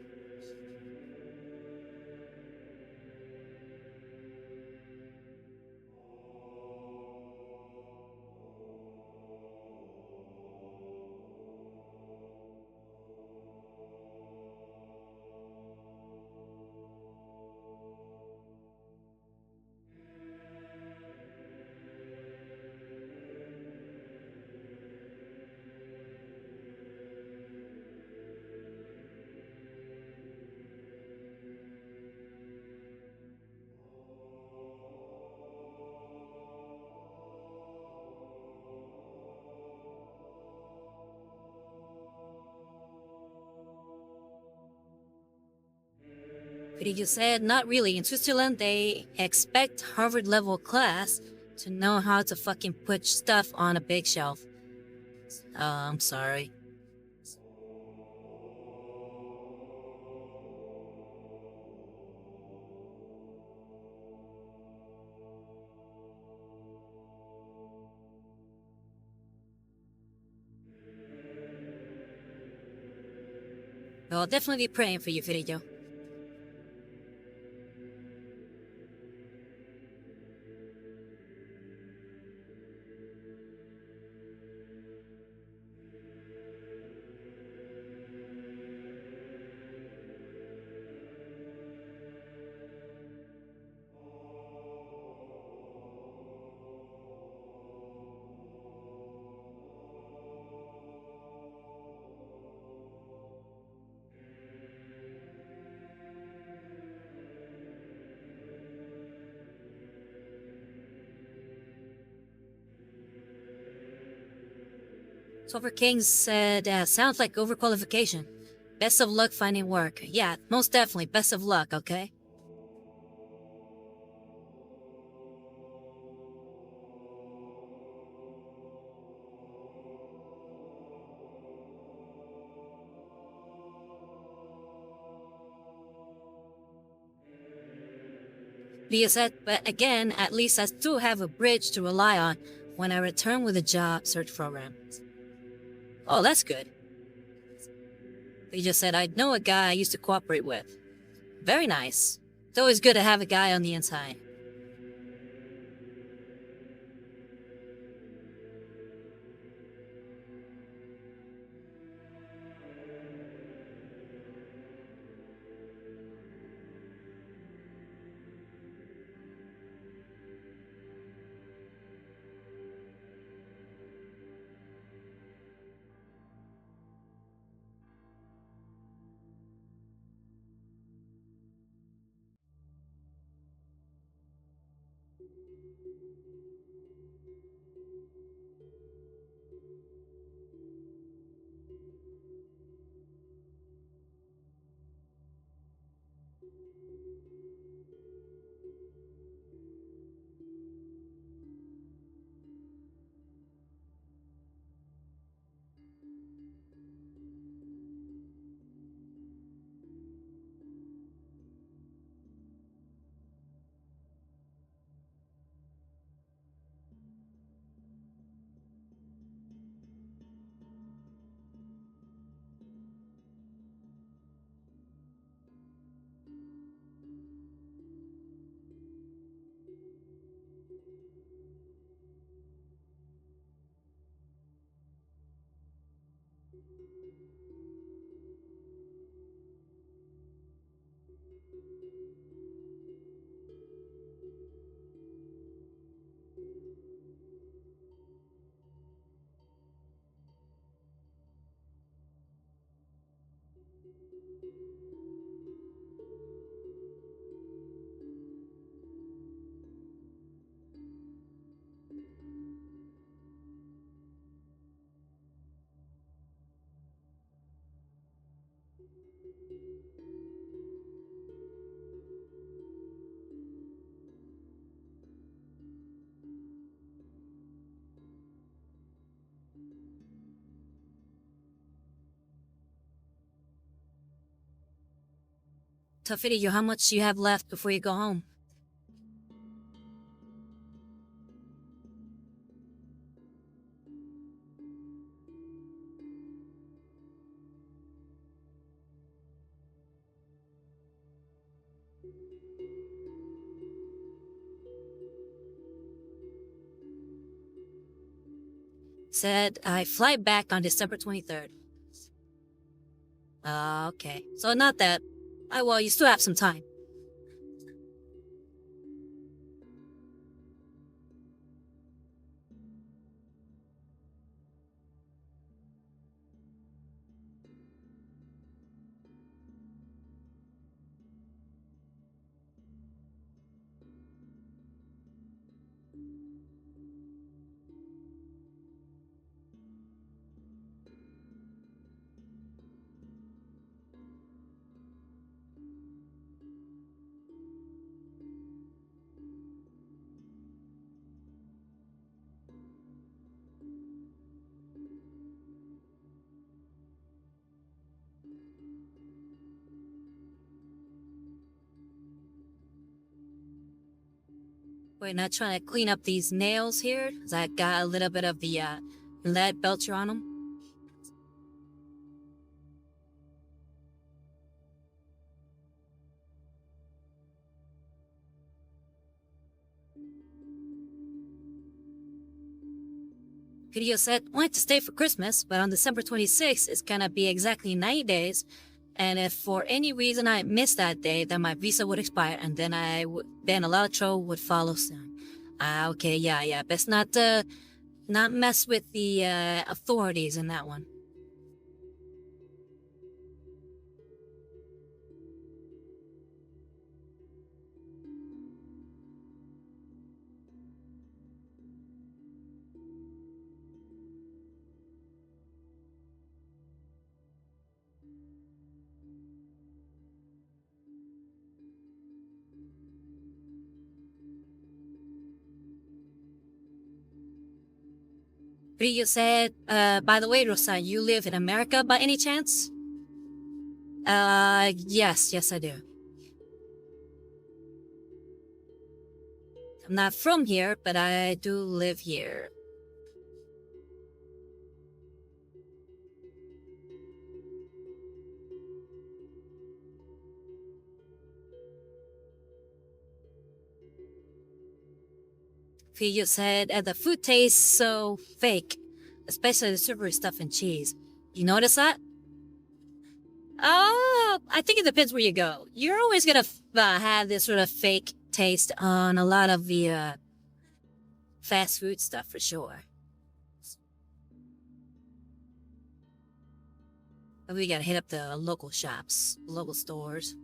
But you said not really. In Switzerland, they expect Harvard-level class to know how to fucking put stuff on a big shelf. Oh, I'm sorry. I'll definitely be praying for you, Firillo. Silver King said, sounds like overqualification. Best of luck finding work. Yeah, most definitely, best of luck, okay? Leah said, but again, at least I still have a bridge to rely on when I return with a job search program. Oh, that's good. Leah said, I know a guy I used to cooperate with. Very nice. It's always good to have a guy on the inside. Tell Firillo how much you have left before you go home. Said, I fly back on December 23rd. Okay. So not that. Well, you still have some time. We're not trying to clean up these nails here, because I got a little bit of the lead belcher on them. Video said, wanted to stay for Christmas, but on December 26th, it's gonna be exactly 90 days. And if for any reason I missed that day, then my visa would expire, and then then a lot of trouble would follow soon. Okay, yeah. Best not mess with the authorities in that one. Rio said, by the way, Rosa, you live in America by any chance? Yes, I do. I'm not from here, but I do live here. Rio said, the food tastes so fake, especially the savory stuff and cheese. You notice that? I think it depends where you go. You're always gonna have this sort of fake taste on a lot of the fast food stuff for sure. But we gotta hit up the local shops, local stores.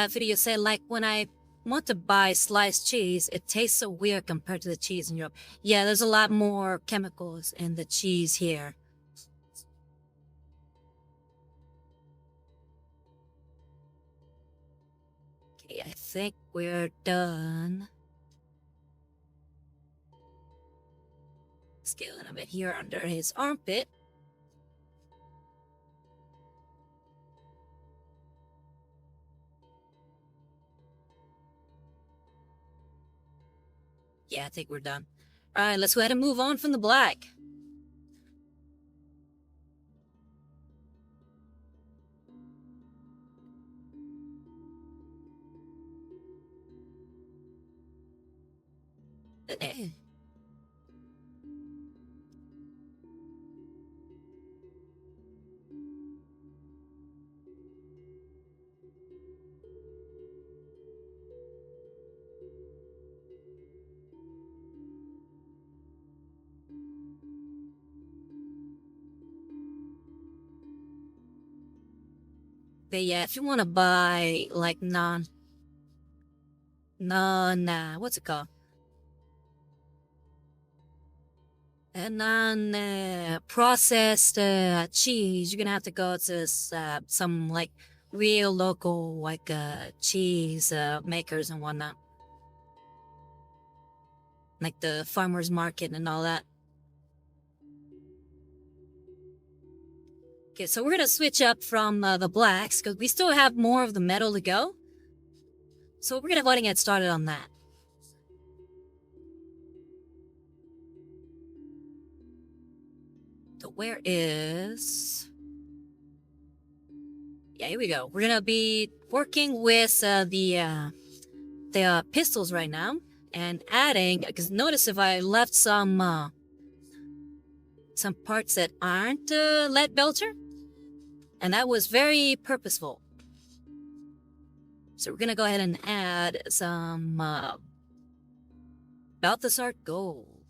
Video said, like, when I want to buy sliced cheese, it tastes so weird compared to the cheese in Europe. Yeah, there's a lot more chemicals in the cheese here. Okay, I think we're done. Scaling a bit here under his armpit. Yeah, I think we're done. Alright, let's go ahead and move on from the black. But yeah, if you want to buy like what's it called? Non-processed cheese, you're gonna have to go to some like real local like cheese makers and whatnot, like the farmers market and all that. Okay, so we're gonna switch up from the blacks because we still have more of the metal to go. So we're gonna go ahead and get started on that. So where is... Yeah, here we go. We're gonna be working with the pistols right now and adding, because notice if I left some parts that aren't lead belcher, and that was very purposeful. So we're gonna go ahead and add some Balthasar gold.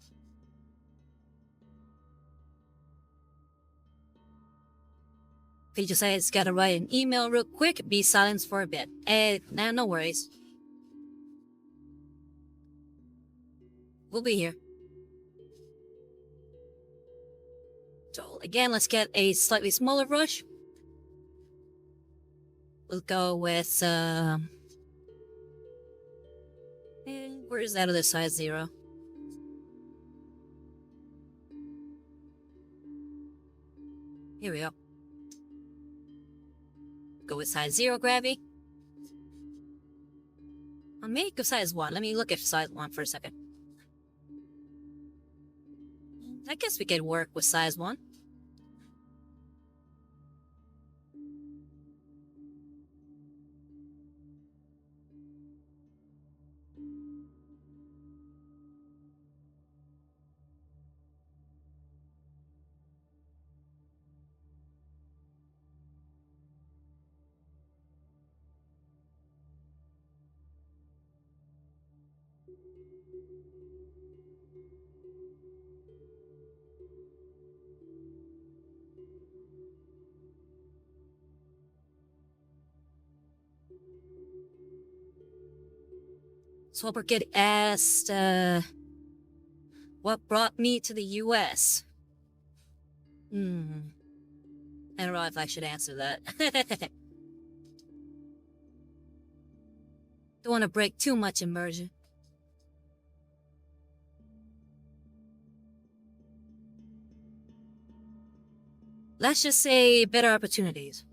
He just says, gotta write an email real quick, be silenced for a bit. Nah, no worries. we'll be here. So again, let's get a slightly smaller brush. We'll go with, where is that other size 0? Here we go. Go with size 0 gravity. I'll make a size 1. Let me look at size 1 for a second. I guess we could work with size 1. Jesper Kyd asked, what brought me to the US? I don't know if I should answer that. Don't want to break too much immersion. Let's just say better opportunities.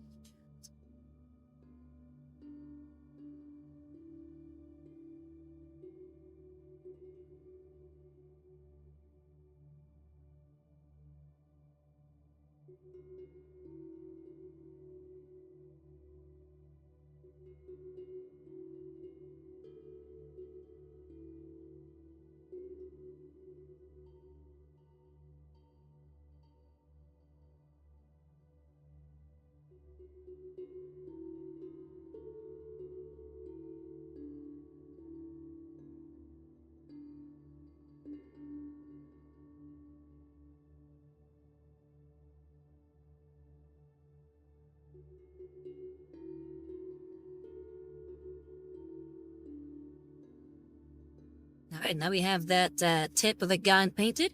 Alright, now we have that tip of the gun painted.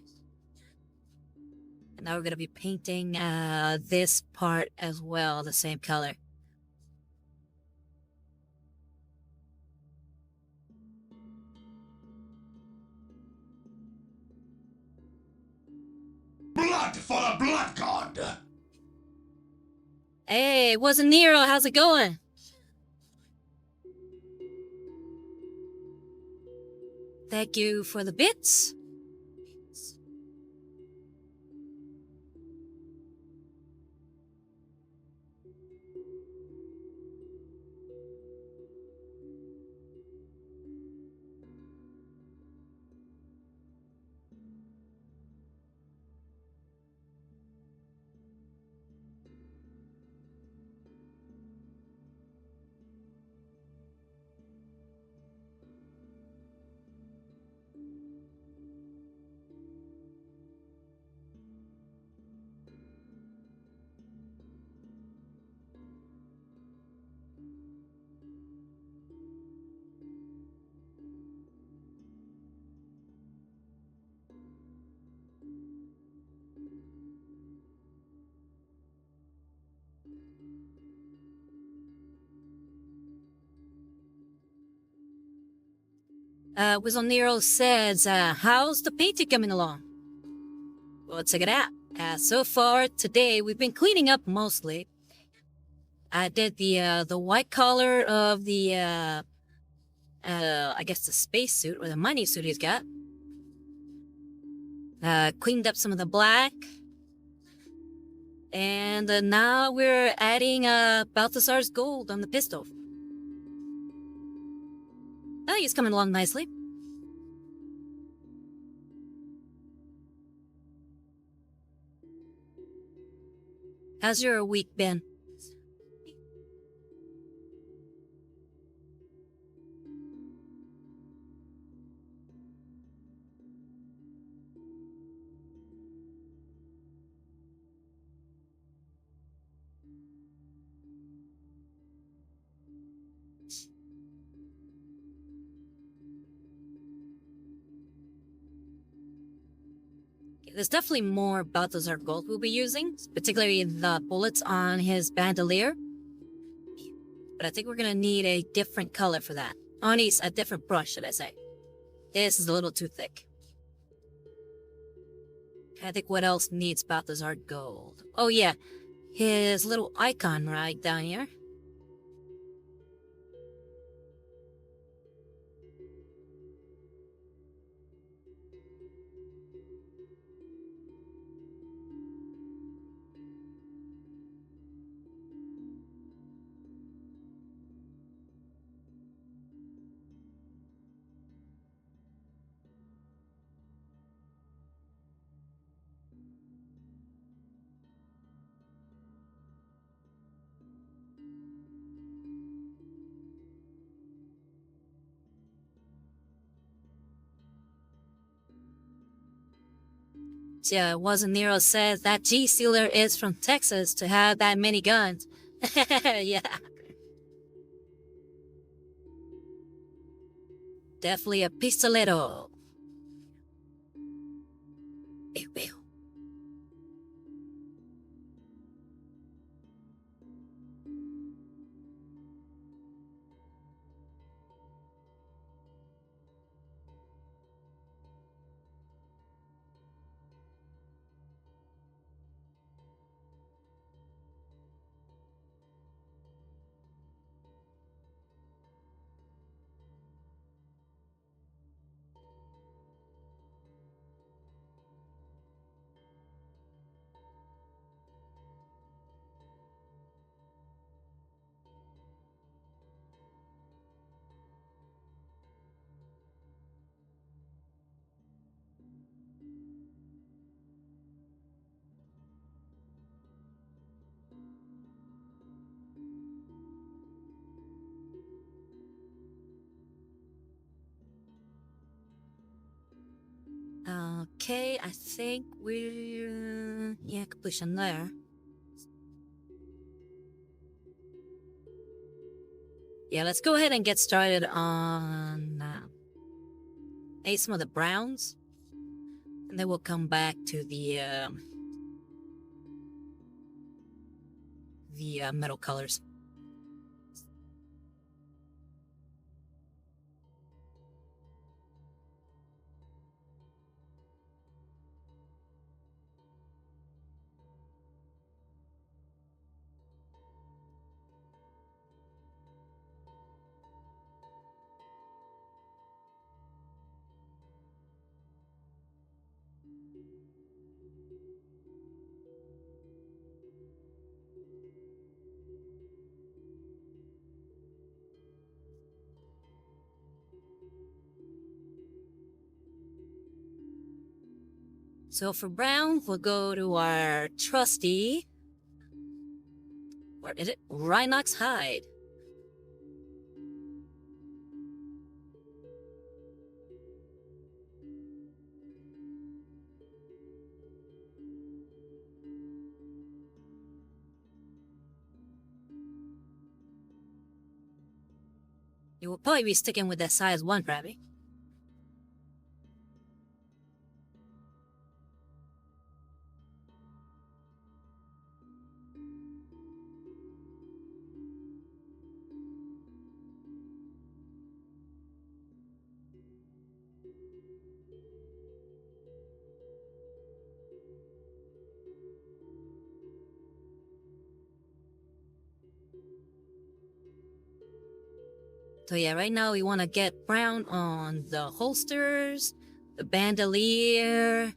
And now we're going to be painting this part as well, the same color. Blood for the blood god! Hey, it wasn't Nero, how's it going? Thank you for the bits. Whistle Nero says, how's the painting coming along? Well, check it out. So far today, we've been cleaning up mostly. I did the white collar of the, I guess the spacesuit, or the mining suit he's got. Cleaned up some of the black. And now we're adding Balthazar's gold on the pistol. Oh, he's coming along nicely. How's your week been? There's definitely more Balthazar gold we'll be using, particularly the bullets on his bandolier. But I think we're gonna need a different color for that. A different brush, should I say. This is a little too thick. I think what else needs Balthazar gold? Oh yeah, his little icon right down here. Yeah, wasn't Nero says that Genestealer is from Texas to have that many guns. Yeah. Definitely a pistolero. Ew, ew. Okay, I think we're... yeah, completion there. Yeah, let's go ahead and get started on some of the browns. And then we'll come back to the metal colors. So for brown, we'll go to our trusty... where is it? Rhinox hide. You will probably be sticking with that size 1, probably. So yeah, right now we want to get brown on the holsters, the bandolier.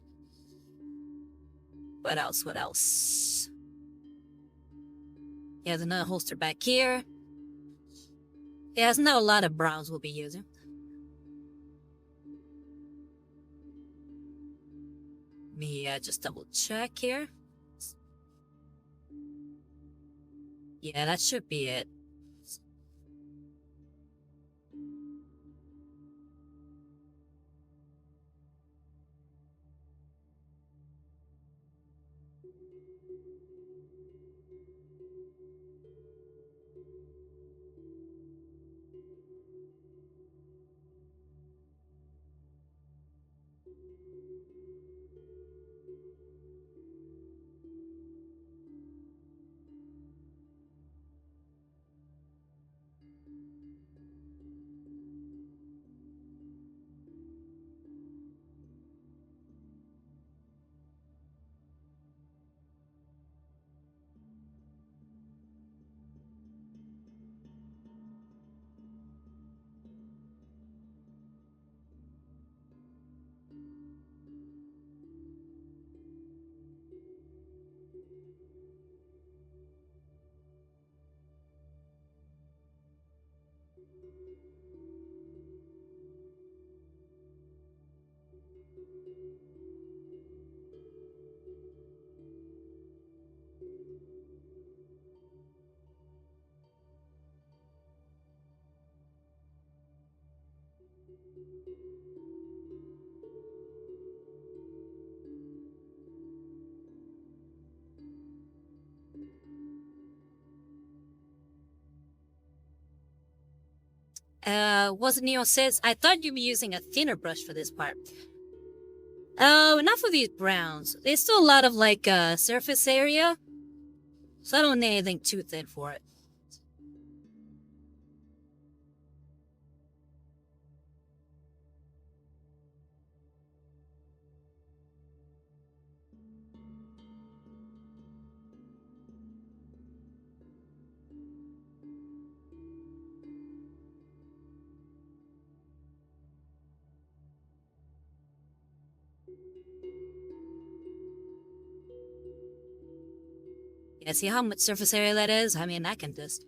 What else? What else? Yeah, there's another holster back here. Yeah, there's not a lot of browns we'll be using. Let me just double check here. Yeah, that should be it. Wasn't Neo says, I thought you'd be using a thinner brush for this part. Enough of these browns. There's still a lot of, like, surface area, so I don't need anything too thin for it. Yeah, see how much surface area that is? I mean, I can just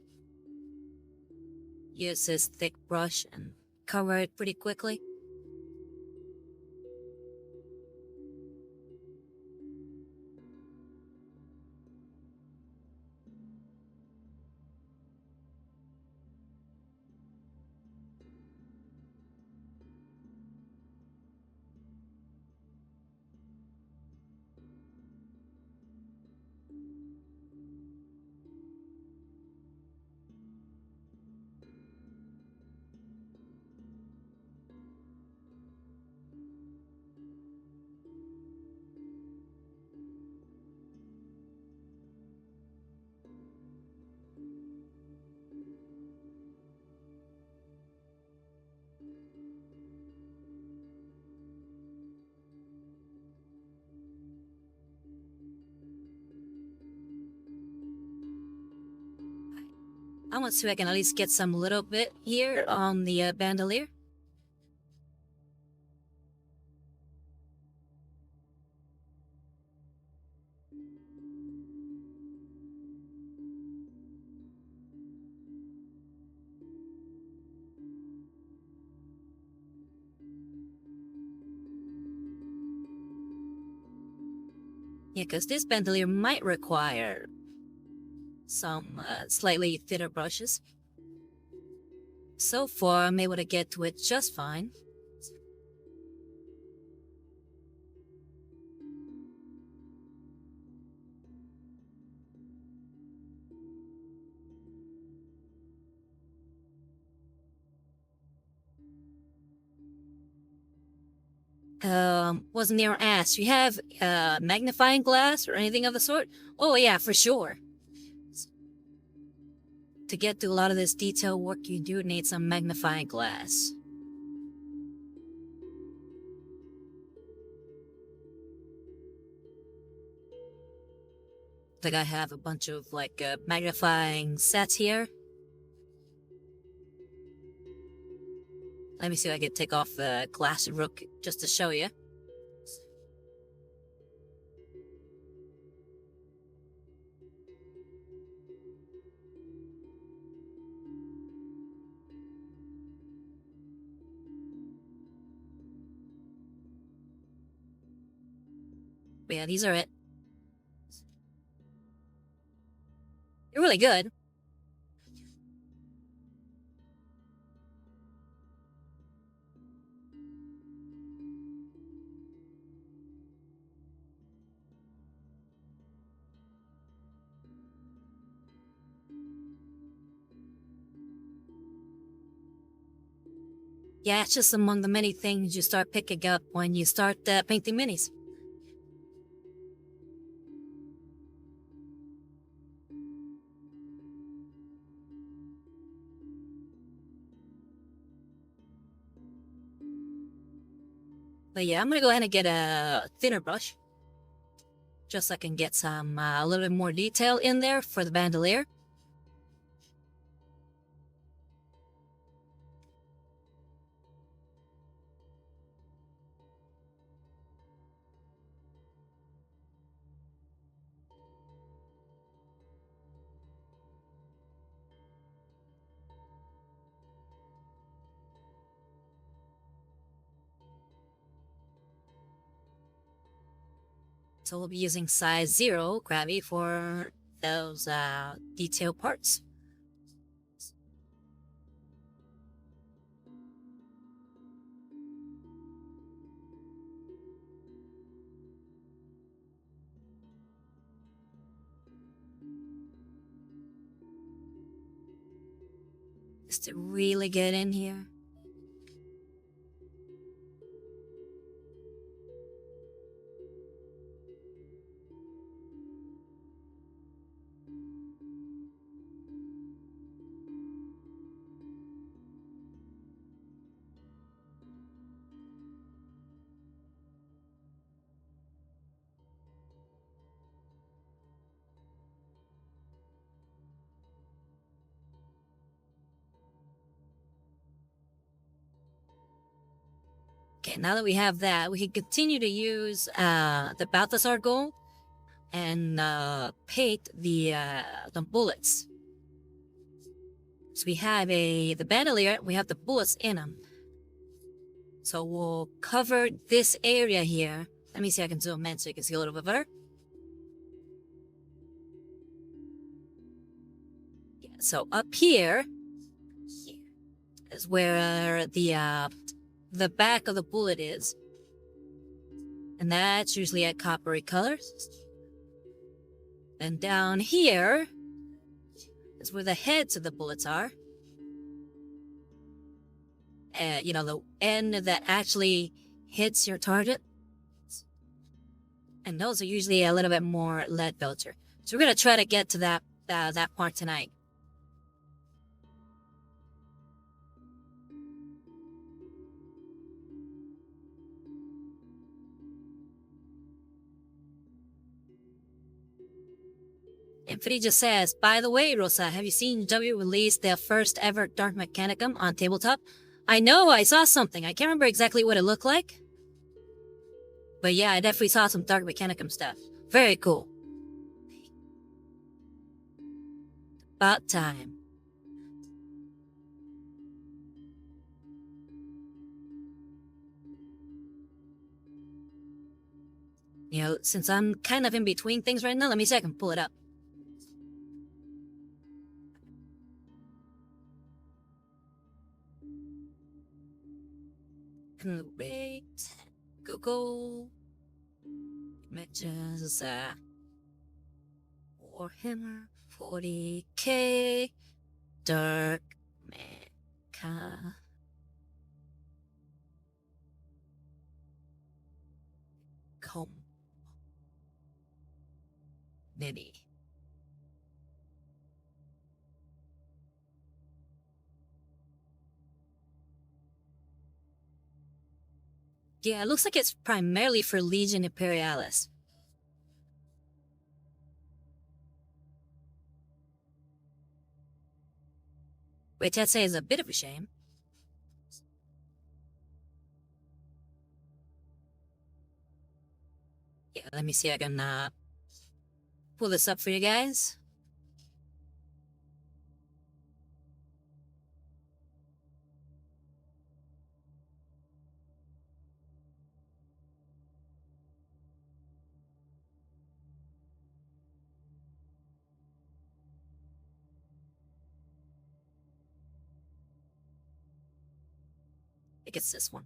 use this thick brush and cover it pretty quickly. I want to see if I can at least get some little bit here on the bandolier. Yeah, because this bandolier might require some slightly thinner brushes. So far, I'm able to get to it just fine. Wasn't there asked, you have magnifying glass or anything of the sort? Oh yeah, for sure. To get to a lot of this detail work, you do need some magnifying glass. Like I have a bunch of like magnifying sets here. Let me see if I can take off the glass rook just to show you. But yeah, these are it. They're really good. Yeah, it's just among the many things you start picking up when you start painting minis. But yeah, I'm gonna go ahead and get a thinner brush. Just so I can get some a little bit more detail in there for the bandolier. So we'll be using size 0 gravity for those detail parts. Just to really get in here. Okay, now that we have that, we can continue to use the Balthasar gold and paint the bullets. So we have the bandolier, we have the bullets in them. So we'll cover this area here. Let me see if I can zoom in so you can see a little bit better. Yeah, so up here is where the back of the bullet is. And that's usually a coppery color. And down here is where the heads of the bullets are. You know, the end that actually hits your target. And those are usually a little bit more lead filter. So we're going to try to get to that part tonight. And Frida says, by the way, Rosa, have you seen W release their first ever Dark Mechanicum on tabletop? I know, I saw something. I can't remember exactly what it looked like. But yeah, I definitely saw some Dark Mechanicum stuff. Very cool. About time. You know, since I'm kind of in between things right now, let me see if I can pull it up. Great. Google images. Warhammer 40k. Dark Mecha. Mini. Yeah, it looks like it's primarily for Legion Imperialis. Which I'd say is a bit of a shame. Yeah, let me see if I can pull this up for you guys. I think it's this one.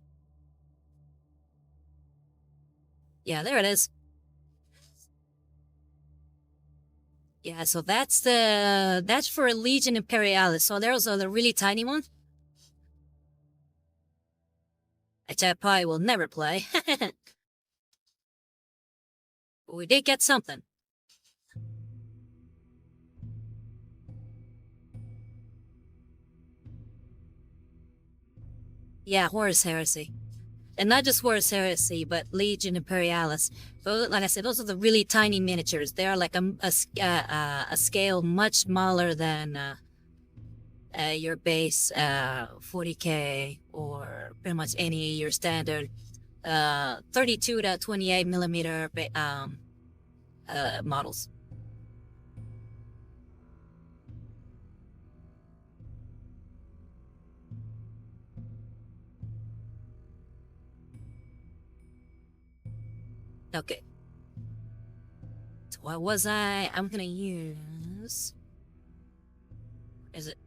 Yeah, there it is. Yeah, so that's for Legion Imperialis. So there's the really tiny one. Which I probably will never play. But we did get something. Yeah, Horus Heresy. And not just Horus Heresy, but Legion Imperialis. But like I said, those are the really tiny miniatures. They are like a scale much smaller than your base 40k or pretty much any your standard 32 to 28 millimeter models. Okay. what was I? I'm gonna use... Is it?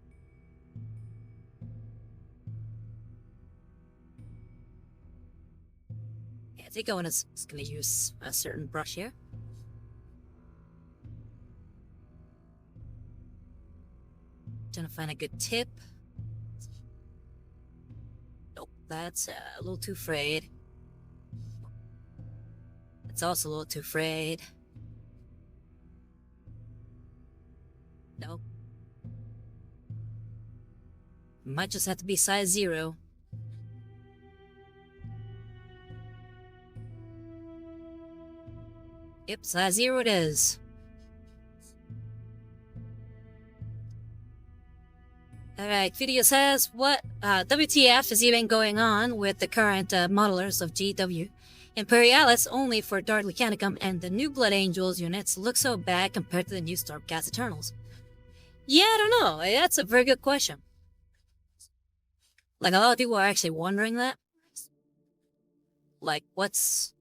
Yeah, I think I was gonna use a certain brush here. Trying to find a good tip. Nope, that's a little too frayed. It's also a little too frayed. Nope. Might just have to be size 0. Yep, size 0 it is. Alright, video says, what WTF is even going on with the current modelers of GW? Imperialis only for Dark Mechanicum and the new Blood Angels units look so bad compared to the new Stormcast Eternals. Yeah, I don't know. That's a very good question. Like, a lot of people are actually wondering that. Like, what's...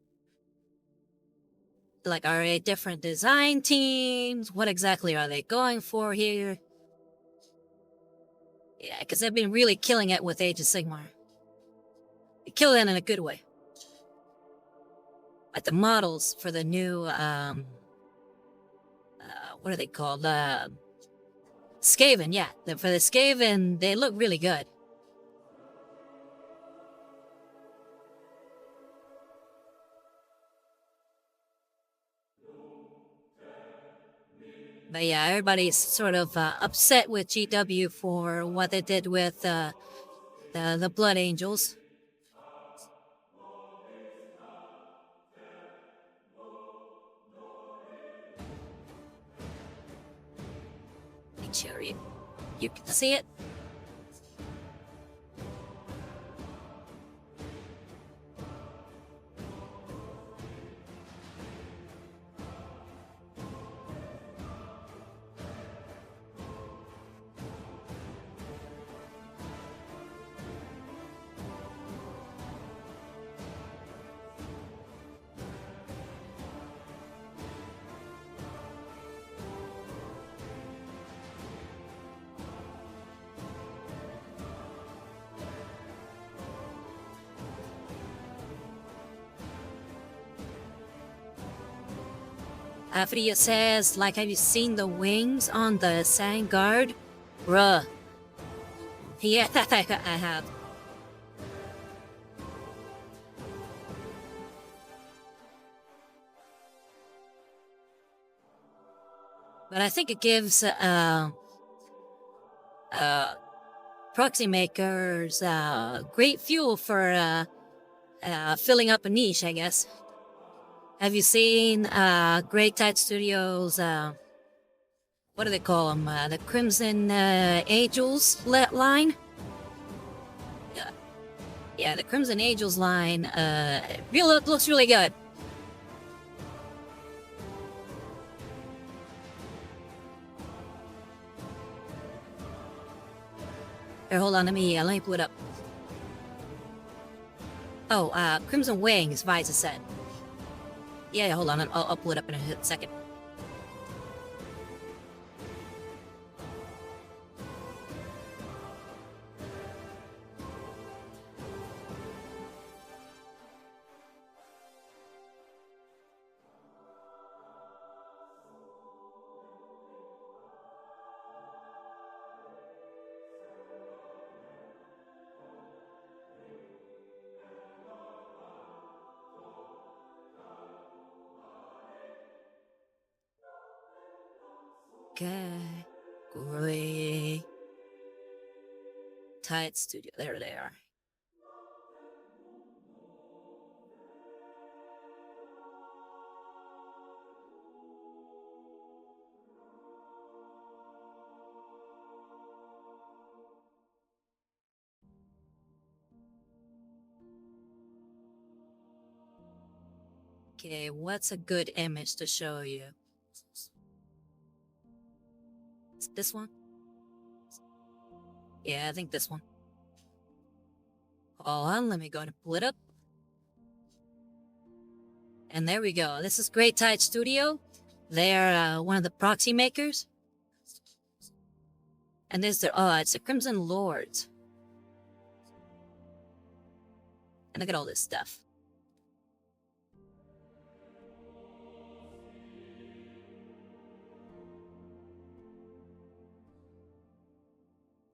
Like, are they different design teams? What exactly are they going for here? Yeah, because they've been really killing it with Age of Sigmar. They kill it in a good way. Like the models for the new, what are they called? Skaven, yeah. For the Skaven, they look really good. But yeah, everybody's sort of upset with GW for what they did with the Blood Angels. Make sure you can see it. Afria says, like, have you seen the wings on the Sandguard? Bruh. Yeah, I have. But I think it gives proxy makers great fuel for filling up a niche, I guess. Have you seen Darktide Studios, what do they call them? The Crimson Angels line? Yeah, the Crimson Angels line looks really good. Here, hold on, let me pull it up. Oh, Crimson Wings, Visa said. Yeah, hold on, I'll pull it up in a second. Okay, great. Tide Studio, there they are. Okay, what's a good image to show you? Is it this one? Yeah, I think this one. Hold on, let me go and pull it up. And there we go. This is Darktide Studio. They're one of the proxy makers. And this, it's the Crimson Lords. And look at all this stuff.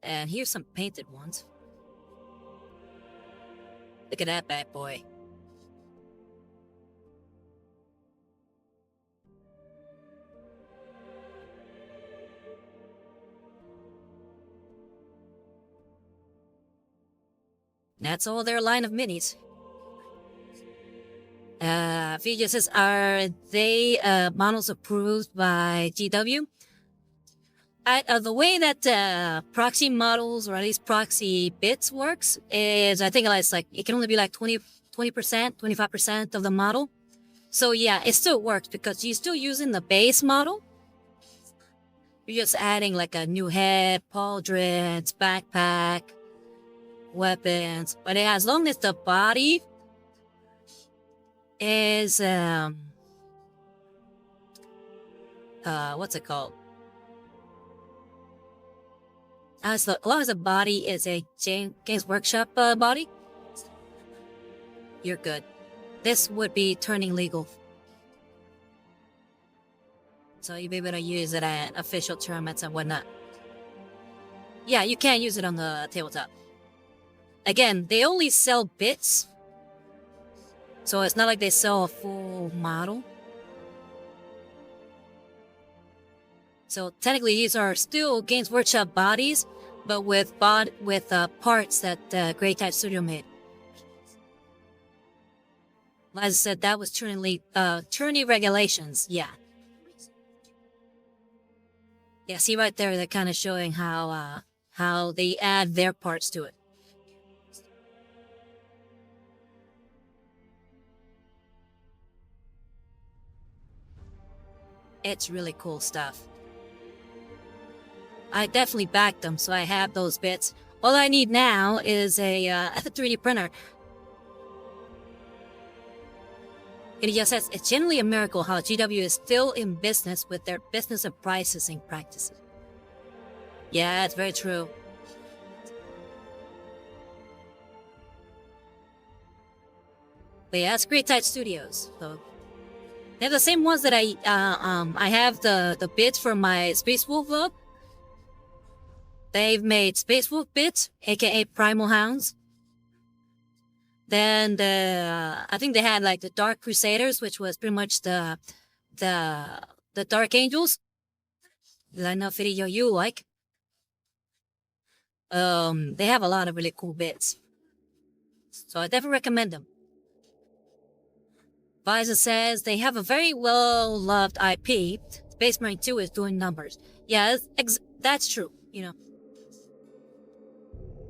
And here's some painted ones. Look at that bad boy. That's all their line of minis. Video says, are they models approved by GW? The way that proxy models, or at least proxy bits works, is I think it's like, it can only be like 20%, 25% of the model. So yeah, it still works because you're still using the base model. You're just adding like a new head, pauldrons, backpack, weapons. But as long as the body is, what's it called? As long as the body is a Games Workshop body, you're good. This would be turning legal. So you'll be able to use it at official tournaments and whatnot. Yeah, you can't use it on the tabletop. Again, they only sell bits. So it's not like they sell a full model. So technically these are still Games Workshop bodies, but with parts that Great Tide Studio made. As I said, that was tourney regulations, yeah. Yeah, see right there, they're kind of showing how they add their parts to it. It's really cool stuff. I definitely backed them, so I have those bits. All I need now is a 3D printer. It just says, it's generally a miracle how GW is still in business with their business and pricing practices. Yeah, it's very true. But yeah, it's Great Tide Studios. So they're the same ones that I have the bits for my Space Wolf up. They've made Space Wolf bits, aka Primal Hounds. Then I think they had like the Dark Crusaders, which was pretty much the Dark Angels. That I know video you like. They have a lot of really cool bits, so I definitely recommend them. Visor says they have a very well loved IP. Space Marine 2 is doing numbers. Yeah, that's true. You know.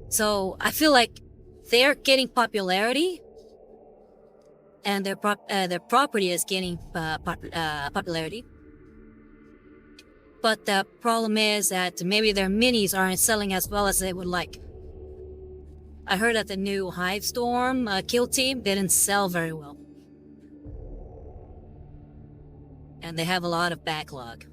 So I feel like they're getting popularity, and their property is gaining popularity. But the problem is that maybe their minis aren't selling as well as they would like. I heard that the new Hivestorm kill team didn't sell very well, and they have a lot of backlog.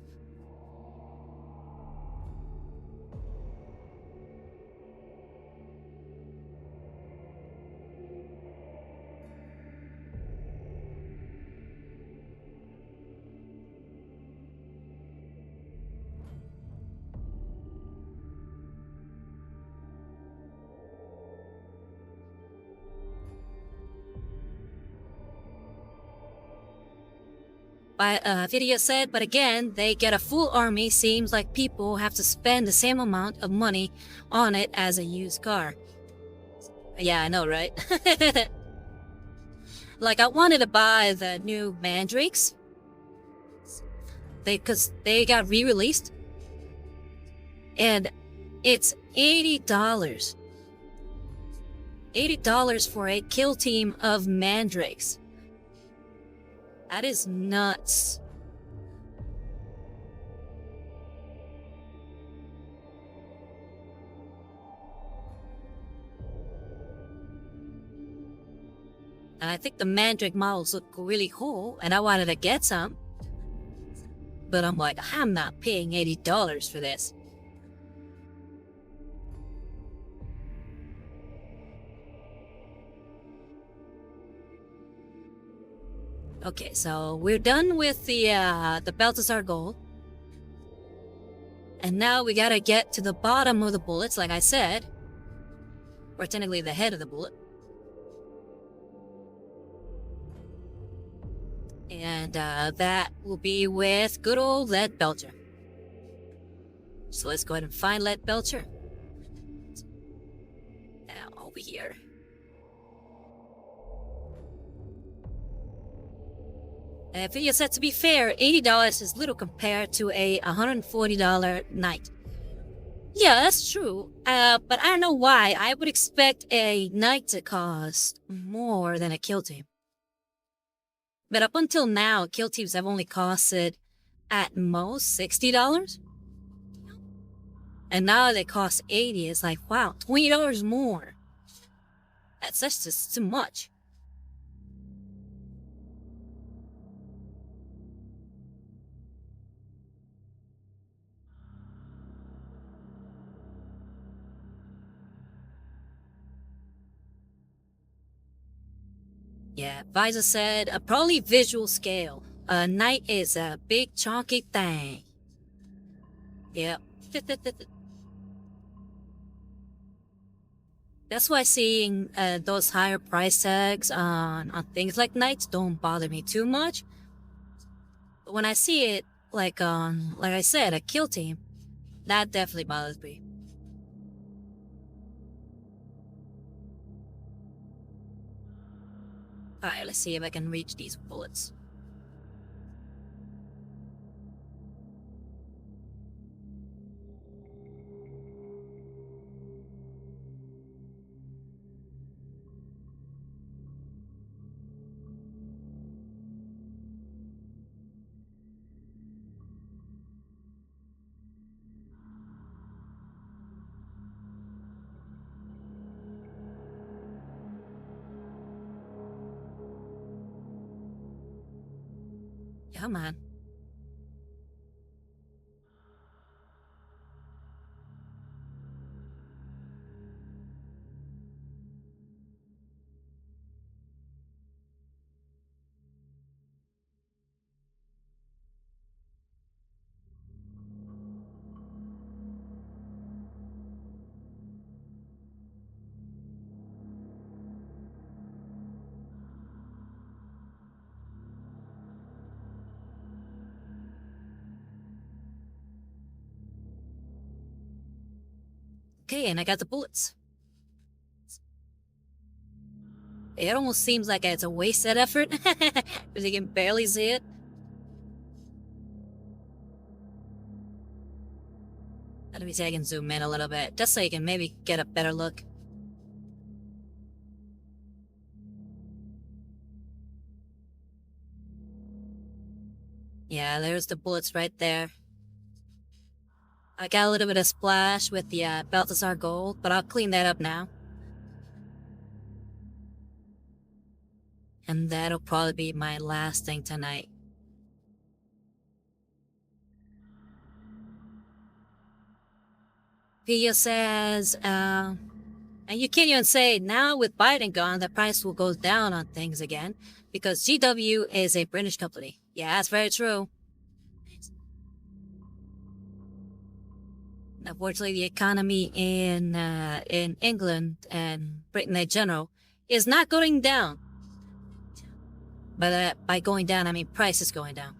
Video said, but again, they get a full army. Seems like people have to spend the same amount of money on it as a used car. Yeah, I know, right? Like, I wanted to buy the new Mandrakes. Because they got re-released. And it's $80. $80 for a kill team of Mandrakes. That is nuts. And I think the Mandrake models look really cool, and I wanted to get some. but I'm like, I'm not paying $80 for this. Okay, so we're done with the Balthazar goal. And now we gotta get to the bottom of the bullets, like I said. Or technically the head of the bullet. And that will be with good old Lead Belcher. So let's go ahead and find Lead Belcher. Now, over here. If you said, to be fair, $80 is little compared to a $140 knight. Yeah, that's true. But I don't know why. I would expect a knight to cost more than a kill team. But up until now, kill teams have only costed at most $60. And now they cost $80. It's like, wow, $20 more. That's just too much. Yeah, Visor said, probably visual scale. A knight is a big chunky thing. Yep. That's why seeing those higher price tags on things like knights don't bother me too much. But when I see it like I said, a kill team, that definitely bothers me. Alright, let's see if I can reach these bullets. Come on. Okay, and I got the bullets. It almost seems like it's a wasted effort, because you can barely see it. Let me see if I can zoom in a little bit, just so you can maybe get a better look. Yeah, there's the bullets right there. I got a little bit of splash with the Balthazar gold, but I'll clean that up now. And that'll probably be my last thing tonight. Pia says, and you can't even say now with Biden gone, the price will go down on things again, because GW is a British company. Yeah, that's very true. Unfortunately, the economy in England and Britain in general is not going down. But by going down, I mean price is going down.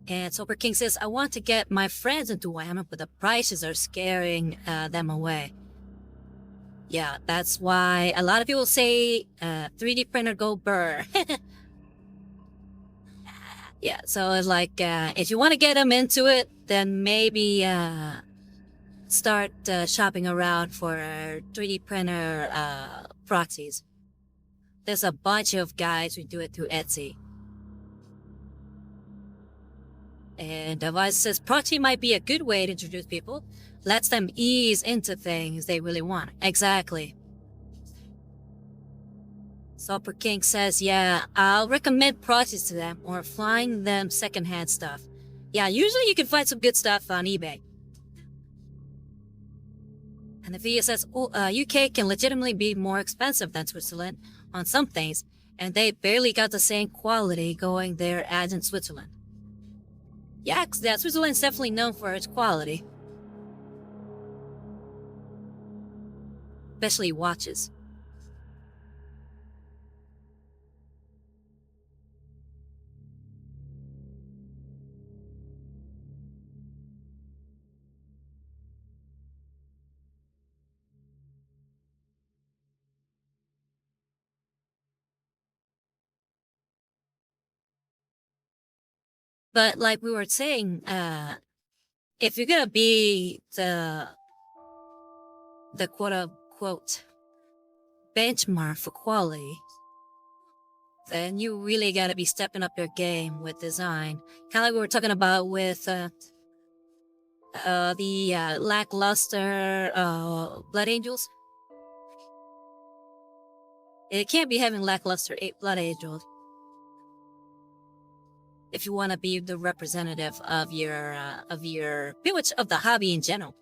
And Sober King says, I want to get my friends into Warhammer, but the prices are scaring them away. Yeah, that's why a lot of people say 3D printer go burr. Yeah, so it's like, if you want to get them into it, then maybe start shopping around for 3D printer proxies. There's a bunch of guys who do it through Etsy. And Device says proxy might be a good way to introduce people. Lets them ease into things they really want. Exactly. Super King says, yeah, I'll recommend proxies to them or flying them secondhand stuff. Yeah, usually you can find some good stuff on eBay. And the video says, UK can legitimately be more expensive than Switzerland on some things, and they barely got the same quality going there as in Switzerland. Yeah, Switzerland's definitely known for its quality. Especially watches. But like we were saying, if you're gonna be the quote-unquote benchmark for quality, then you really gotta be stepping up your game with design. Kind of like we were talking about with the lackluster Blood Angels. It can't be having lackluster Blood Angels if you want to be the representative of your pretty much of the hobby in general.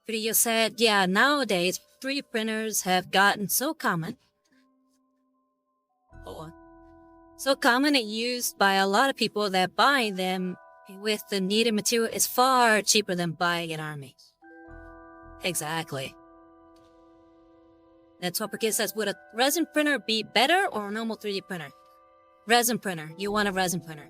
Video said, yeah, nowadays 3D printers have gotten so common. So common and used by a lot of people that buying them with the needed material is far cheaper than buying an army. Exactly. That's what Kyd says, would a resin printer be better or a normal 3D printer? Resin printer. You want a resin printer.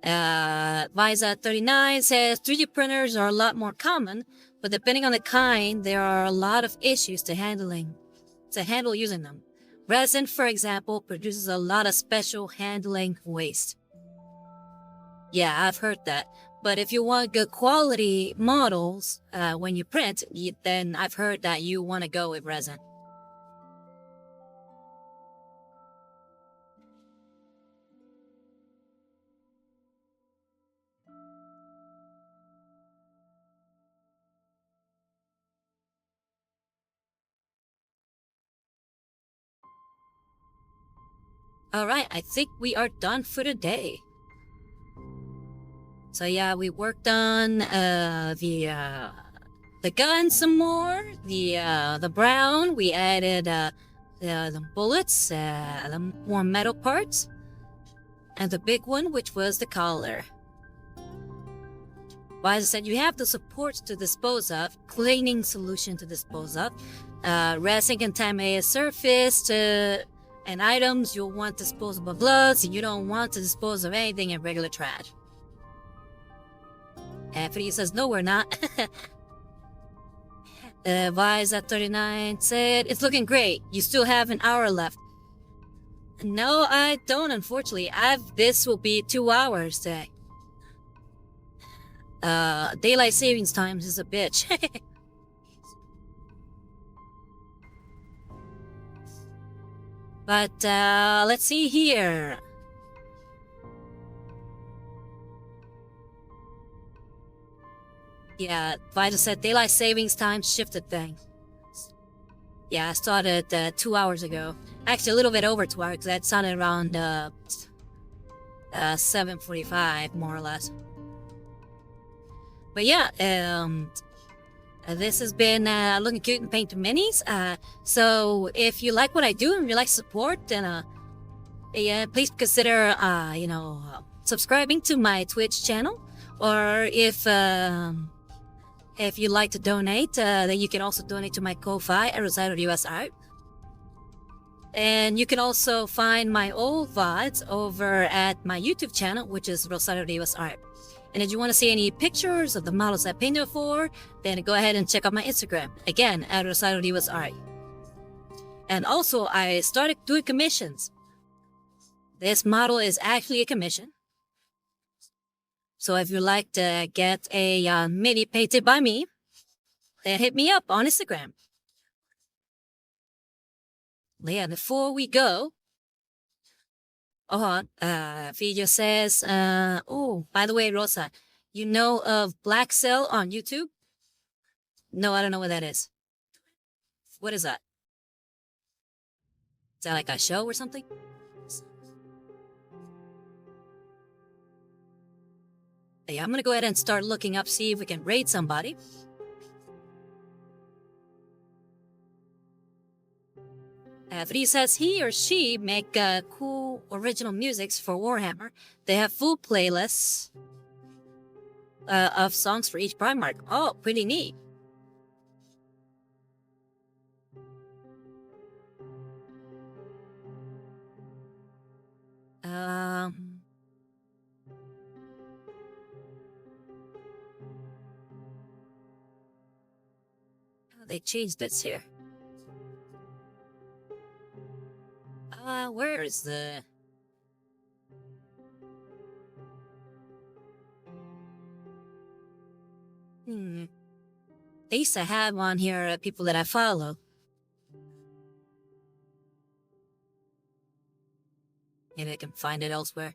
Visa39 says 3D printers are a lot more common, but depending on the kind, there are a lot of issues to handle using them. Resin, for example, produces a lot of special handling waste. Yeah, I've heard that. But if you want good quality models when you print, then I've heard that you want to go with resin. Alright, I think we are done for the day. So yeah, we worked on the gun some more, the brown, we added the bullets, the more metal parts, and the big one, which was the collar. But as I said, you have the supports to dispose of, cleaning solution to dispose of, resin contaminated surface, and items. You'll want disposable gloves, and you don't want to dispose of anything in regular trash. Anthony says, no, we're not. Vise at 39 said, it's looking great. You still have an hour left. No, I don't, unfortunately. This will be 2 hours today. Daylight savings times is a bitch. But, let's see here. Yeah, Vita said daylight savings time shifted things. Yeah, I started 2 hours ago. Actually, a little bit over 2 hours, because that sounded around 7:45, more or less. But yeah, this has been Looking Cute and Painting Minis. So if you like what I do and you like support, then yeah, please consider subscribing to my Twitch channel. Or if you'd like to donate, then you can also donate to my Ko-Fi at Rosario US Art. And you can also find my old VODs over at my YouTube channel, which is Rosario US Art. And if you want to see any pictures of the models I painted for, then go ahead and check out my Instagram, again, at Rosario US Art. And also, I started doing commissions. This model is actually a commission. So if you'd like to get a mini painted by me, then hit me up on Instagram. Yeah, before we go, video says, oh, by the way, Rosa, you know of Black Cell on YouTube? No, I don't know what that is. What is that? Is that like a show or something? Yeah, I'm gonna go ahead and start looking up, see if we can raid somebody. He says he or she make cool original musics for Warhammer. They have full playlists of songs for each Primarch. Oh, pretty neat. They changed this here. Where is the... They used to have on here people that I follow. Maybe I can find it elsewhere.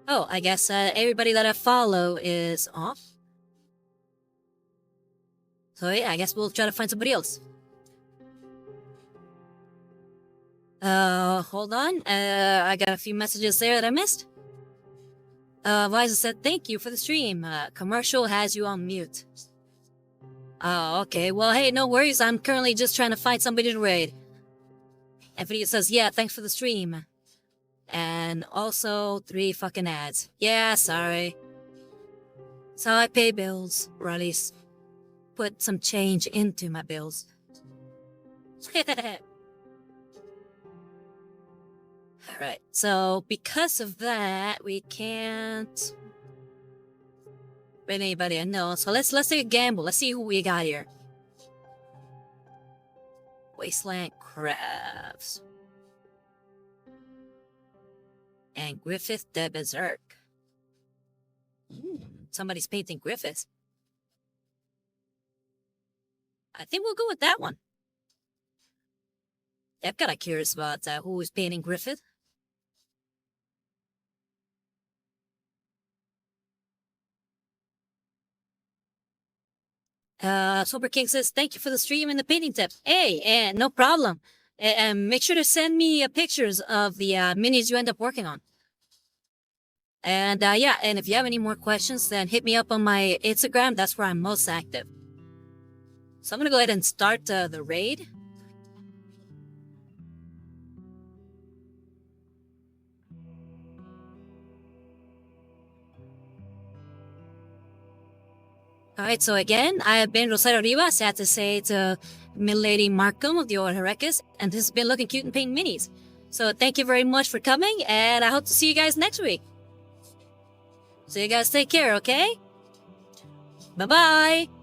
Oh, I guess everybody that I follow is off. So yeah, I guess we'll try to find somebody else. Hold on. I got a few messages there that I missed. Liza said, thank you for the stream. Commercial has you on mute. Oh, okay. Well, hey, no worries. I'm currently just trying to find somebody to raid. And video says, yeah, thanks for the stream. And also 3 fucking ads. Yeah, sorry. So I pay bills, or at least put some change into my bills. Alright, so because of that, we can't raid anybody I know. So let's take a gamble. Let's see who we got here. Wasteland Crafts. And Griffith the Berserk. Somebody's painting Griffith. I think we'll go with that one. I'm kind of curious about who's painting Griffith. Sober King says, thank you for the stream and the painting tips. Hey, no problem. Make sure to send me pictures of the minis you end up working on. And yeah, and if you have any more questions, then hit me up on my Instagram. That's where I'm most active. So I'm gonna go ahead and start the raid. Alright, so again, I have been Rosario Rivas. I have to say to Milady Markham of the Order Heretics, and this has been Looking Cute and Painting Minis. So thank you very much for coming, and I hope to see you guys next week. So you guys take care, okay? Bye-bye!